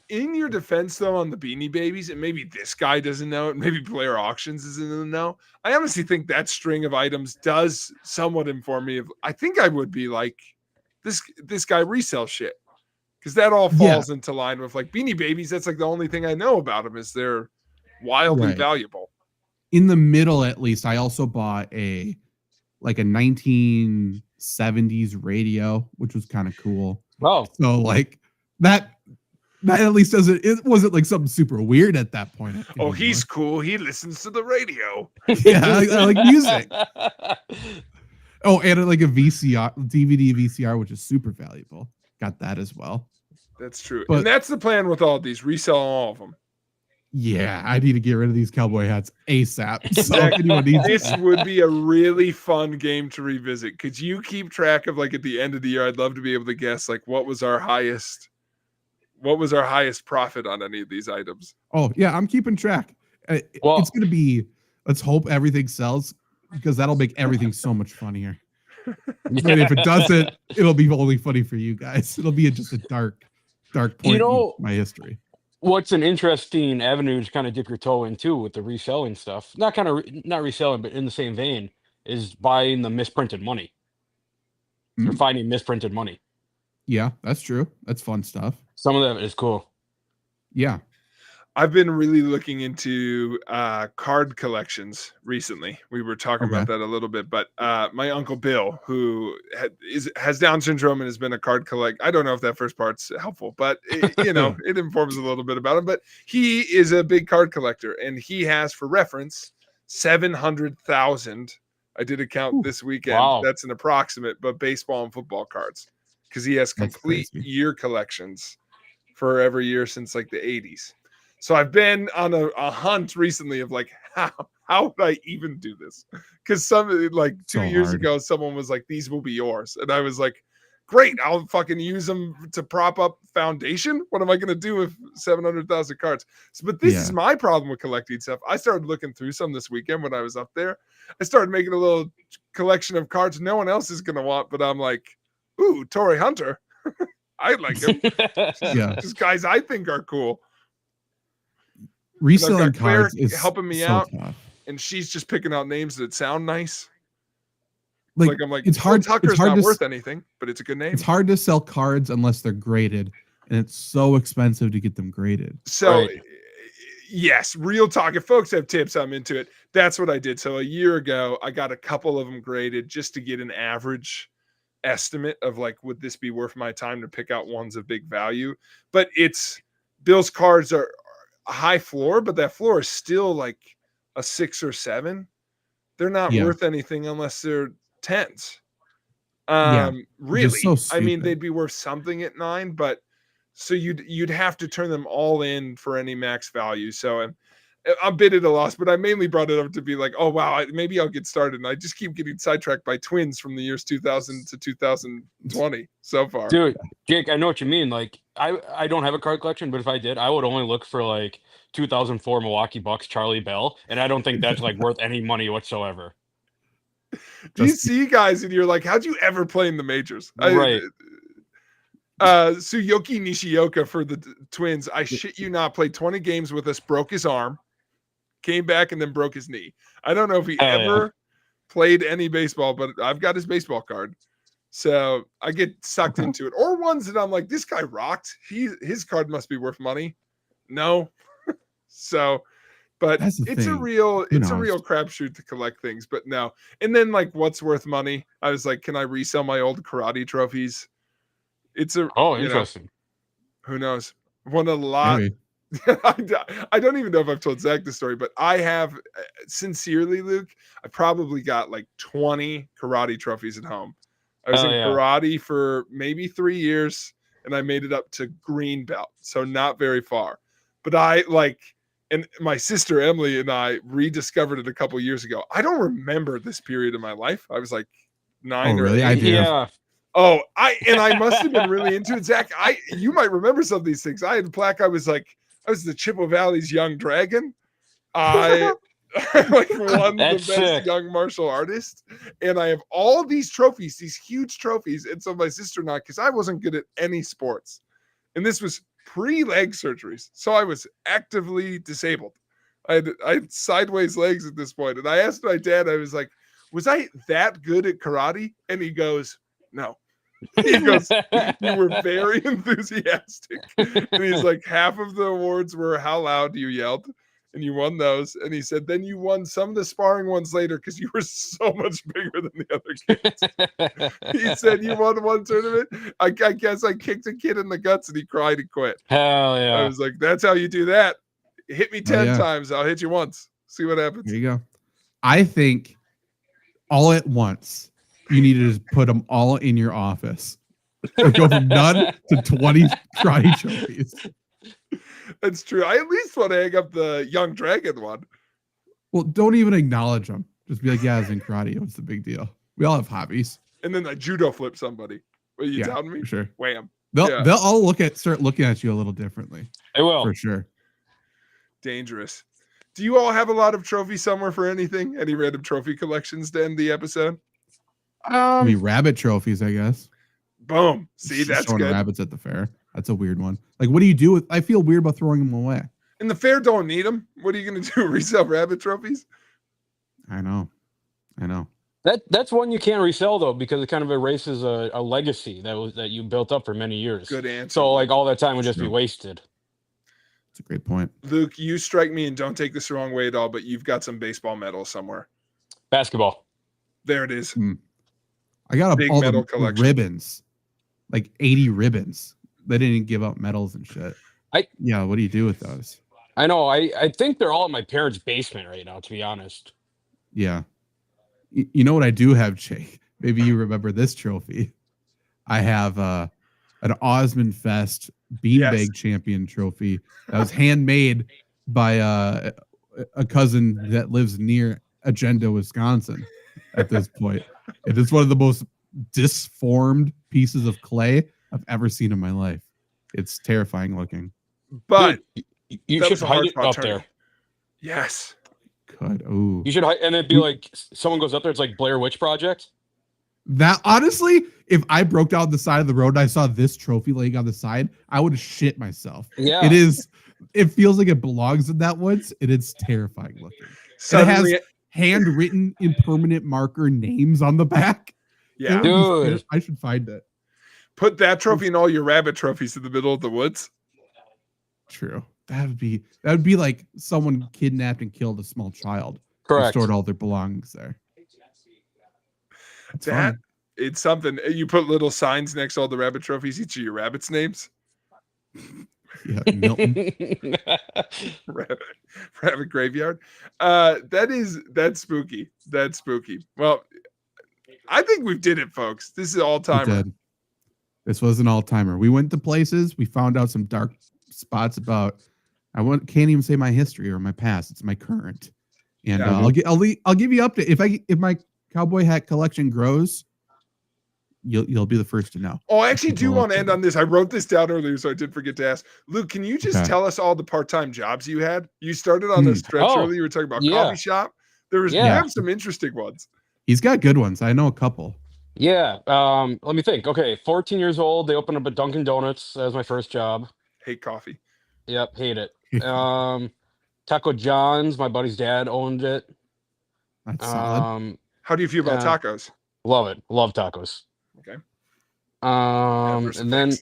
Speaker 2: in your defense though, on the Beanie Babies, and maybe this guy doesn't know it, maybe Blair Auctions isn't in the know. I honestly think that string of items does somewhat inform me of. I think I would be like, this guy resell shit, because that all falls into line with like Beanie Babies. That's like the only thing I know about them is they're wildly valuable.
Speaker 1: In the middle, at least, I also bought a 1970s radio, which was kind of cool.
Speaker 3: Oh,
Speaker 1: so like that at least it wasn't like something super weird at that point.
Speaker 2: Oh, he's cool. He listens to the radio.
Speaker 1: Yeah, I like music. Oh, and like a DVD VCR, which is super valuable. Got that as well.
Speaker 2: That's true. And that's the plan with all these. Resell all of them.
Speaker 1: Yeah, I need to get rid of these cowboy hats ASAP. So
Speaker 2: this would be a really fun game to revisit. Could you keep track of like at the end of the year? I'd love to be able to guess like what was our highest profit on any of these items.
Speaker 1: Oh yeah, I'm keeping track. It's gonna be. Let's hope everything sells, because that'll make everything so much funnier. And if it doesn't, it'll be only funny for you guys. It'll be just a dark point in my history.
Speaker 3: What's an interesting avenue to kind of dip your toe into with the reselling stuff? Not reselling, but in the same vein, is buying the misprinted money. Or finding misprinted money.
Speaker 1: Yeah, that's true. That's fun stuff.
Speaker 3: Some of that is cool.
Speaker 1: Yeah.
Speaker 2: I've been really looking into card collections recently. We were talking about that a little bit, but my uncle Bill, who has Down syndrome and has been a card collector. I don't know if that first part's helpful, but it informs a little bit about him. But he is a big card collector, and he has, for reference, 700,000. I did a count this weekend.
Speaker 3: Wow.
Speaker 2: That's an approximate, but baseball and football cards. because he has
Speaker 1: That's
Speaker 2: complete
Speaker 1: crazy.
Speaker 2: year collections for every year since like the 80s. So I've been on a hunt recently of like, how would I even do this? Because some like 2 years ago, someone was like, these will be yours. And I was like, great, I'll fucking use them to prop up foundation. What am I going to do with 700,000 cards? But this is my problem with collecting stuff. I started looking through some this weekend when I was up there. I started making a little collection of cards no one else is going to want, but I'm like, ooh, Torrey Hunter. I like him. Just guys I think are cool.
Speaker 1: Reselling cards
Speaker 2: Claire
Speaker 1: is
Speaker 2: helping me
Speaker 1: so
Speaker 2: out,
Speaker 1: tough.
Speaker 2: and she's just picking out names that sound nice.
Speaker 1: Like
Speaker 2: I'm like,
Speaker 1: it's hard.
Speaker 2: Tucker's
Speaker 1: it's hard
Speaker 2: not
Speaker 1: to,
Speaker 2: worth anything, but it's a good name.
Speaker 1: It's hard to sell cards unless they're graded, and it's so expensive to get them graded.
Speaker 2: So, yes, real talk. If folks have tips, I'm into it. That's what I did. So a year ago, I got a couple of them graded just to get an average estimate of like, would this be worth my time to pick out ones of big value? But Bill's cards are a high floor, but that floor is still like a 6 or 7. They're not worth anything unless they're 10s. Really,
Speaker 1: so
Speaker 2: I mean, they'd be worth something at 9, but so you'd have to turn them all in for any max value. So I'm a bit at a loss, but I mainly brought it up to be like, oh wow, maybe I'll get started. And I just keep getting sidetracked by twins from the years 2000 to 2020 so far.
Speaker 3: Dude, Jake, I know what you mean. Like, I don't have a card collection, but if I did, I would only look for like 2004 Milwaukee Bucks Charlie Bell, and I don't think that's like worth any money whatsoever.
Speaker 2: Do you see guys and you're like, how'd you ever play in the majors?
Speaker 3: Right.
Speaker 2: Suyoki Nishioka for the Twins, I shit you not, played 20 games with us, broke his arm, came back, and then broke his knee. I don't know if he ever played any baseball, but I've got his baseball card. So I get sucked into it. Or ones that I'm like, this guy rocked. His card must be worth money. No. So, but it's a real crapshoot to collect things, but no. And then like, what's worth money? I was like, can I resell my old karate trophies? It's interesting. Who knows? Won a lot. I don't even know if I've told Zach the story, but I have, sincerely, Luke, I probably got like 20 karate trophies at home. I was in karate for maybe 3 years, and I made it up to green belt, so not very far. But and my sister Emily and I rediscovered it a couple years ago. I don't remember this period of my life. I was like 9 or 8.
Speaker 1: I do.
Speaker 3: Yeah.
Speaker 2: Oh, I must have been really into it, Zach. You might remember some of these things. I had a plaque. I was the Chippewa Valley's young dragon. I like won the best young martial artist, and I have all these trophies, these huge trophies. And so my sister and I, because I wasn't good at any sports, and this was pre-leg surgeries, so I was actively disabled. I had sideways legs at this point, and I asked my dad. I was like, "Was I that good at karate?" And he goes, "No." He goes, "You were very enthusiastic." And he's like, half of the awards were how loud you yelled, and you won those. And he said, then you won some of the sparring ones later because you were so much bigger than the other kids. He said, you won one tournament. I guess I kicked a kid in the guts, and he cried and quit.
Speaker 3: Hell yeah.
Speaker 2: I was like, that's how you do that. Hit me 10 times. I'll hit you once. See what happens.
Speaker 1: There you go. I think all at once, you need to just put them all in your office. Or go from none to 20 karate trophies.
Speaker 2: That's true. I at least want to hang up the young dragon one.
Speaker 1: Well, don't even acknowledge them. Just be like, yeah, I was in karate. What's the big deal? We all have hobbies.
Speaker 2: And then I judo flip somebody. Are you telling me?
Speaker 1: For sure.
Speaker 2: Wham.
Speaker 1: They'll all start looking at you a little differently.
Speaker 3: They will.
Speaker 1: For sure.
Speaker 2: Dangerous. Do you all have a lot of trophies somewhere for anything? Any random trophy collections to end the episode?
Speaker 1: I mean, rabbit trophies, I guess.
Speaker 2: Boom. See, that's good.
Speaker 1: Rabbits at the fair. That's a weird one. Like, what do you do with? I feel weird about throwing them away.
Speaker 2: And the fair don't need them. What are you going to do? Resell rabbit trophies?
Speaker 1: I know.
Speaker 3: That's one you can't resell though, because it kind of erases a legacy that you built up for many years.
Speaker 2: Good answer.
Speaker 3: So like all that time would just be wasted.
Speaker 1: That's a great point.
Speaker 2: Luke, you strike me, and don't take this the wrong way at all, but you've got some baseball medals somewhere.
Speaker 3: Basketball.
Speaker 2: There it is.
Speaker 1: I got
Speaker 2: big
Speaker 1: all
Speaker 2: medal
Speaker 1: the
Speaker 2: collection.
Speaker 1: Ribbons, like 80 ribbons. They didn't give out medals and shit. What do you do with those?
Speaker 3: I know. I think they're all in my parents' basement right now, to be honest.
Speaker 1: Yeah. You know what I do have, Jake? Maybe you remember this trophy. I have an Osmond Fest beanbag champion trophy that was handmade by a cousin that lives near Agenda, Wisconsin. At this point, it is one of the most disformed pieces of clay I've ever seen in my life. It's terrifying looking.
Speaker 2: But
Speaker 3: you should hide it up there.
Speaker 2: Yes.
Speaker 1: Good. Oh,
Speaker 3: you should hide, and it'd be like someone goes up there. It's like Blair Witch Project.
Speaker 1: That honestly, if I broke down the side of the road and I saw this trophy laying on the side, I would have shit myself.
Speaker 3: Yeah,
Speaker 1: it is. It feels like it belongs in that woods, and it's terrifying looking.
Speaker 2: Suddenly,
Speaker 1: it has handwritten in permanent marker names on the back.
Speaker 2: Yeah,
Speaker 3: dude,
Speaker 1: I should find it.
Speaker 2: Put that trophy and all your rabbit trophies in the middle of the woods.
Speaker 1: True. That would be like someone kidnapped and killed a small child.
Speaker 3: Correct.
Speaker 1: And stored all their belongings there.
Speaker 2: It's something. You put little signs next to all the rabbit trophies, each of your rabbits' names.
Speaker 1: Yeah, Milton.
Speaker 2: rabbit graveyard. That's spooky. That's spooky. Well, I think we did it, folks. This is all timer.
Speaker 1: This was an all timer. We went to places. We found out some dark spots about. Can't even say my history or my past. It's my current. And I'll give you update if my cowboy hat collection grows. You'll be the first to know.
Speaker 2: Oh, I actually do want to end on this. I wrote this down earlier, so I did forget to ask. Luke, can you just tell us all the part-time jobs you had? You started on the stretch earlier. You were talking about coffee shop. You have some interesting ones.
Speaker 1: He's got good ones. I know a couple.
Speaker 3: Yeah. Let me think. Okay, 14 years old. They opened up a Dunkin' Donuts. That was my first job.
Speaker 2: Hate coffee.
Speaker 3: Yep, hate it. Taco John's. My buddy's dad owned it.
Speaker 1: That's solid.
Speaker 2: How do you feel about tacos?
Speaker 3: Love it. Love tacos.
Speaker 2: Okay.
Speaker 3: And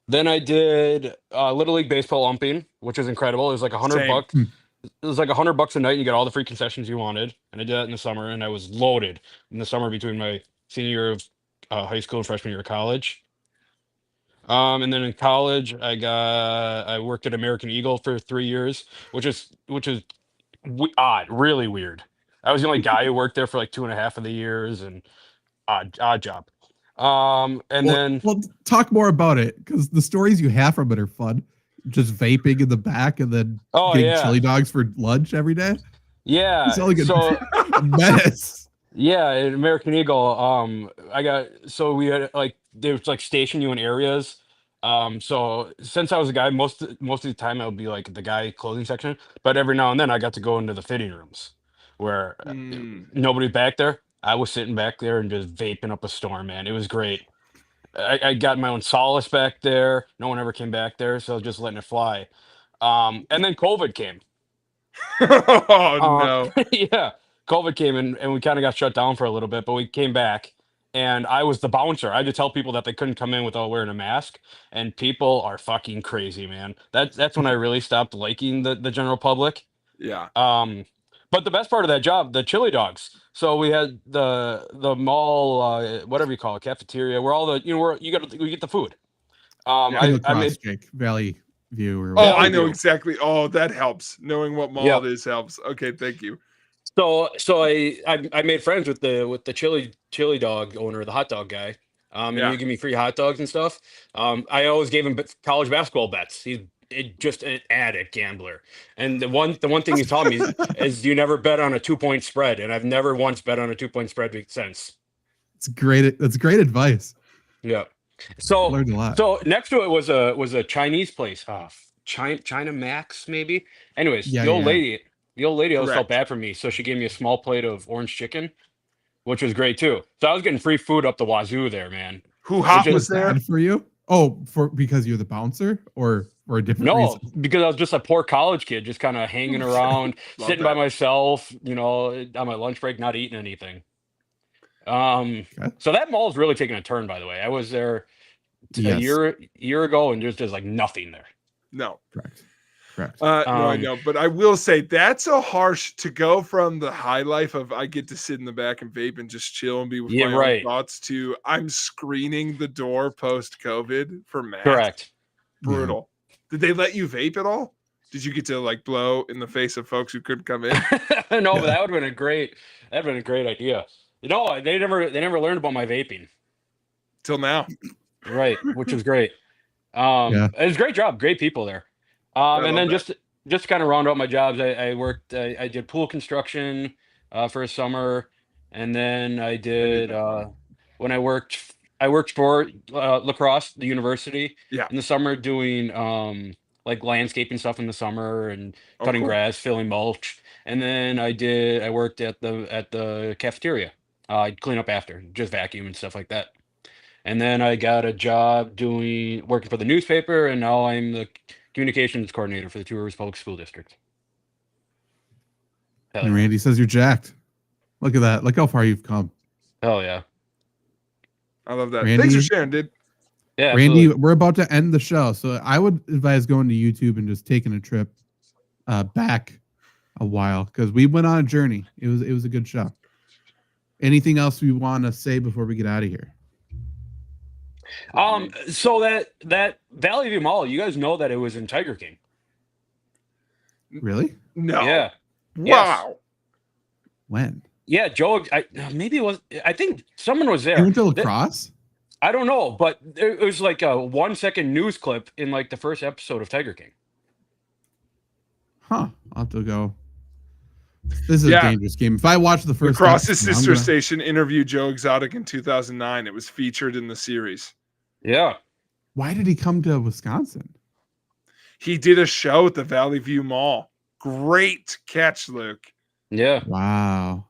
Speaker 3: then I did Little League baseball umping, which was incredible. It was like $100. It was like $100 a night, and you get all the free concessions you wanted. And I did that in the summer, and I was loaded in the summer between my senior year of high school and freshman year of college. And then in college, I worked at American Eagle for 3 years, which is odd, really weird. I was the only guy who worked there for like 2.5 of the years, and odd job. Then
Speaker 1: talk more about it, because the stories you have from it are fun. Just vaping in the back and then getting chili dogs for lunch every day.
Speaker 3: Yeah,
Speaker 1: like a mess.
Speaker 3: Yeah, at American Eagle, we had they would like station you in areas. So since I was a guy, most of the time I would be like the guy clothing section, but every now and then I got to go into the fitting rooms where nobody back there. I was sitting back there and just vaping up a storm, man. It was great. I got my own solace back there. No one ever came back there, so I was just letting it fly. And then COVID came.
Speaker 2: Oh no!
Speaker 3: Yeah, COVID came and we kind of got shut down for a little bit, but we came back, and I was the bouncer. I had to tell people that they couldn't come in without wearing a mask, and people are fucking crazy, man. That's when I really stopped liking the general public.
Speaker 2: Yeah.
Speaker 3: But the best part of that job, the chili dogs. So we had the mall, whatever you call it, cafeteria, where all the we get the food.
Speaker 1: I made Valley View. Or
Speaker 2: I know exactly. Oh, that helps. Knowing what mall it is helps. Okay, thank you.
Speaker 3: So I made friends with the chili dog owner, the hot dog guy. And he give me free hot dogs and stuff. I always gave him college basketball bets. He's just an addict gambler. And the one thing he taught me is you never bet on a 2-point spread. And I've never once bet on a 2-point spread since.
Speaker 1: It's great. That's great advice.
Speaker 3: Yeah. So
Speaker 1: learned a lot.
Speaker 3: So next to it was a Chinese place. China Max, maybe. Anyways, the old lady always felt bad for me, so she gave me a small plate of orange chicken, which was great too. So I was getting free food up the wazoo there, man.
Speaker 2: Who was there
Speaker 1: for you? Oh, because you're the bouncer, or for a different reason?
Speaker 3: No, because I was just a poor college kid, just kind of hanging around, sitting by myself, on my lunch break, not eating anything. So that mall is really taking a turn, by the way. I was there a year ago, and there's like nothing there.
Speaker 2: No.
Speaker 1: Correct.
Speaker 2: No, I know, but I will say that's a harsh to go from the high life of I get to sit in the back and vape and just chill and be with my own thoughts to I'm screening the door post COVID for masks.
Speaker 3: Correct.
Speaker 2: Brutal. Yeah. Did they let you vape at all? Did you get to like blow in the face of folks who couldn't come in?
Speaker 3: No, but that would have been a great idea. They never learned about my vaping
Speaker 2: till now.
Speaker 3: Right, which was great.
Speaker 1: Yeah.
Speaker 3: It was a great job, great people there. And then just to kind of round out my jobs, I worked. I did pool construction for a summer, and then I did when I worked for lacrosse, the university,
Speaker 2: Yeah.
Speaker 3: in the summer doing like landscaping stuff in the summer and
Speaker 2: Oh,
Speaker 3: cutting
Speaker 2: cool.
Speaker 3: grass, filling mulch, and then I worked at the cafeteria. I'd clean up after, just vacuum and stuff like that. And then I got a job working for the newspaper, and now I'm the communications coordinator for the Two Rivers Public School District. Hell
Speaker 1: And
Speaker 3: yeah.
Speaker 1: Randy says you're jacked. Look at that. Look how far you've come.
Speaker 3: Hell yeah.
Speaker 2: I love that.
Speaker 1: Randy,
Speaker 2: Thanks for sharing, dude.
Speaker 3: Yeah,
Speaker 1: Randy,
Speaker 3: absolutely.
Speaker 1: we're about to end the show, so I would advise going to YouTube and just taking a trip back a while, because we went on a journey. It was a good show. Anything else we want to say before we get out of here?
Speaker 3: So that Valley View Mall, you guys know that it was in Tiger King.
Speaker 1: Really?
Speaker 2: No.
Speaker 3: Yeah.
Speaker 2: Wow.
Speaker 3: Yes.
Speaker 1: When?
Speaker 3: Yeah, Joe. Maybe it was. I think someone was there.
Speaker 1: You went to lacrosse?
Speaker 3: I don't know, but it was like a 1-second news clip in like the first episode of Tiger King.
Speaker 1: Huh. I'll have to go. This is a dangerous game. If I watch the first
Speaker 2: Lacrosse's sister station interviewed Joe Exotic in 2009. It was featured in the series.
Speaker 3: Yeah.
Speaker 1: Why did he come to Wisconsin?
Speaker 2: He did a show at the Valley View Mall. Great catch, Luke.
Speaker 3: Yeah.
Speaker 1: Wow.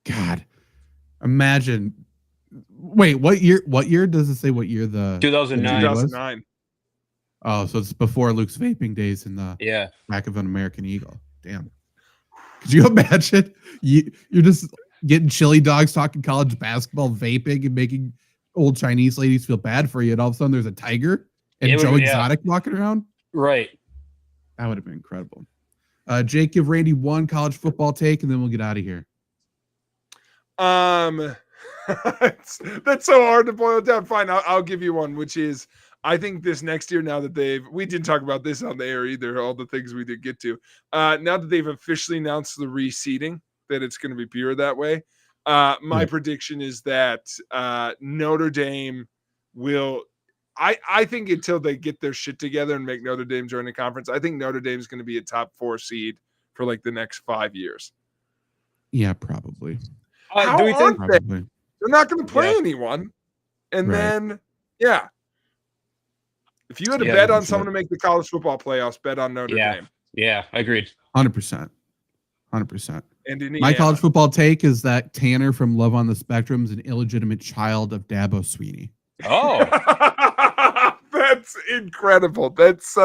Speaker 1: God. Imagine. Wait, what year? What year does it say? What year the
Speaker 3: 2009?
Speaker 2: 2009.
Speaker 1: Oh, so it's before Luke's vaping days in the back of an American Eagle. Damn. Could you imagine? You're just getting chili dogs, talking college basketball, vaping, and making old Chinese ladies feel bad for you, and all of a sudden there's a tiger and Joe Exotic walking around?
Speaker 3: Right.
Speaker 1: That would have been incredible. Jake, give Randy one college football take, and then we'll get out of here.
Speaker 2: That's so hard to boil down. Fine, I'll give you one, which is I think this next year, now that we didn't talk about this on the air either, all the things we did get to, now that they've officially announced the reseeding, that it's going to be pure that way. My prediction is that Notre Dame will, I think until they get their shit together and make Notre Dame join the conference, I think Notre Dame is going to be a top 4 seed for like the next 5 years.
Speaker 1: Yeah, probably.
Speaker 2: Do we think they're not going to play anyone? And then, if you had to bet on someone to make the college football playoffs, bet on Notre Dame.
Speaker 3: Yeah, I agreed.
Speaker 1: 100%. 100%.
Speaker 2: And Indiana.
Speaker 1: My college football take is that Tanner from Love on the Spectrum is an illegitimate child of Dabo Sweeney.
Speaker 3: Oh.
Speaker 2: That's incredible. That's so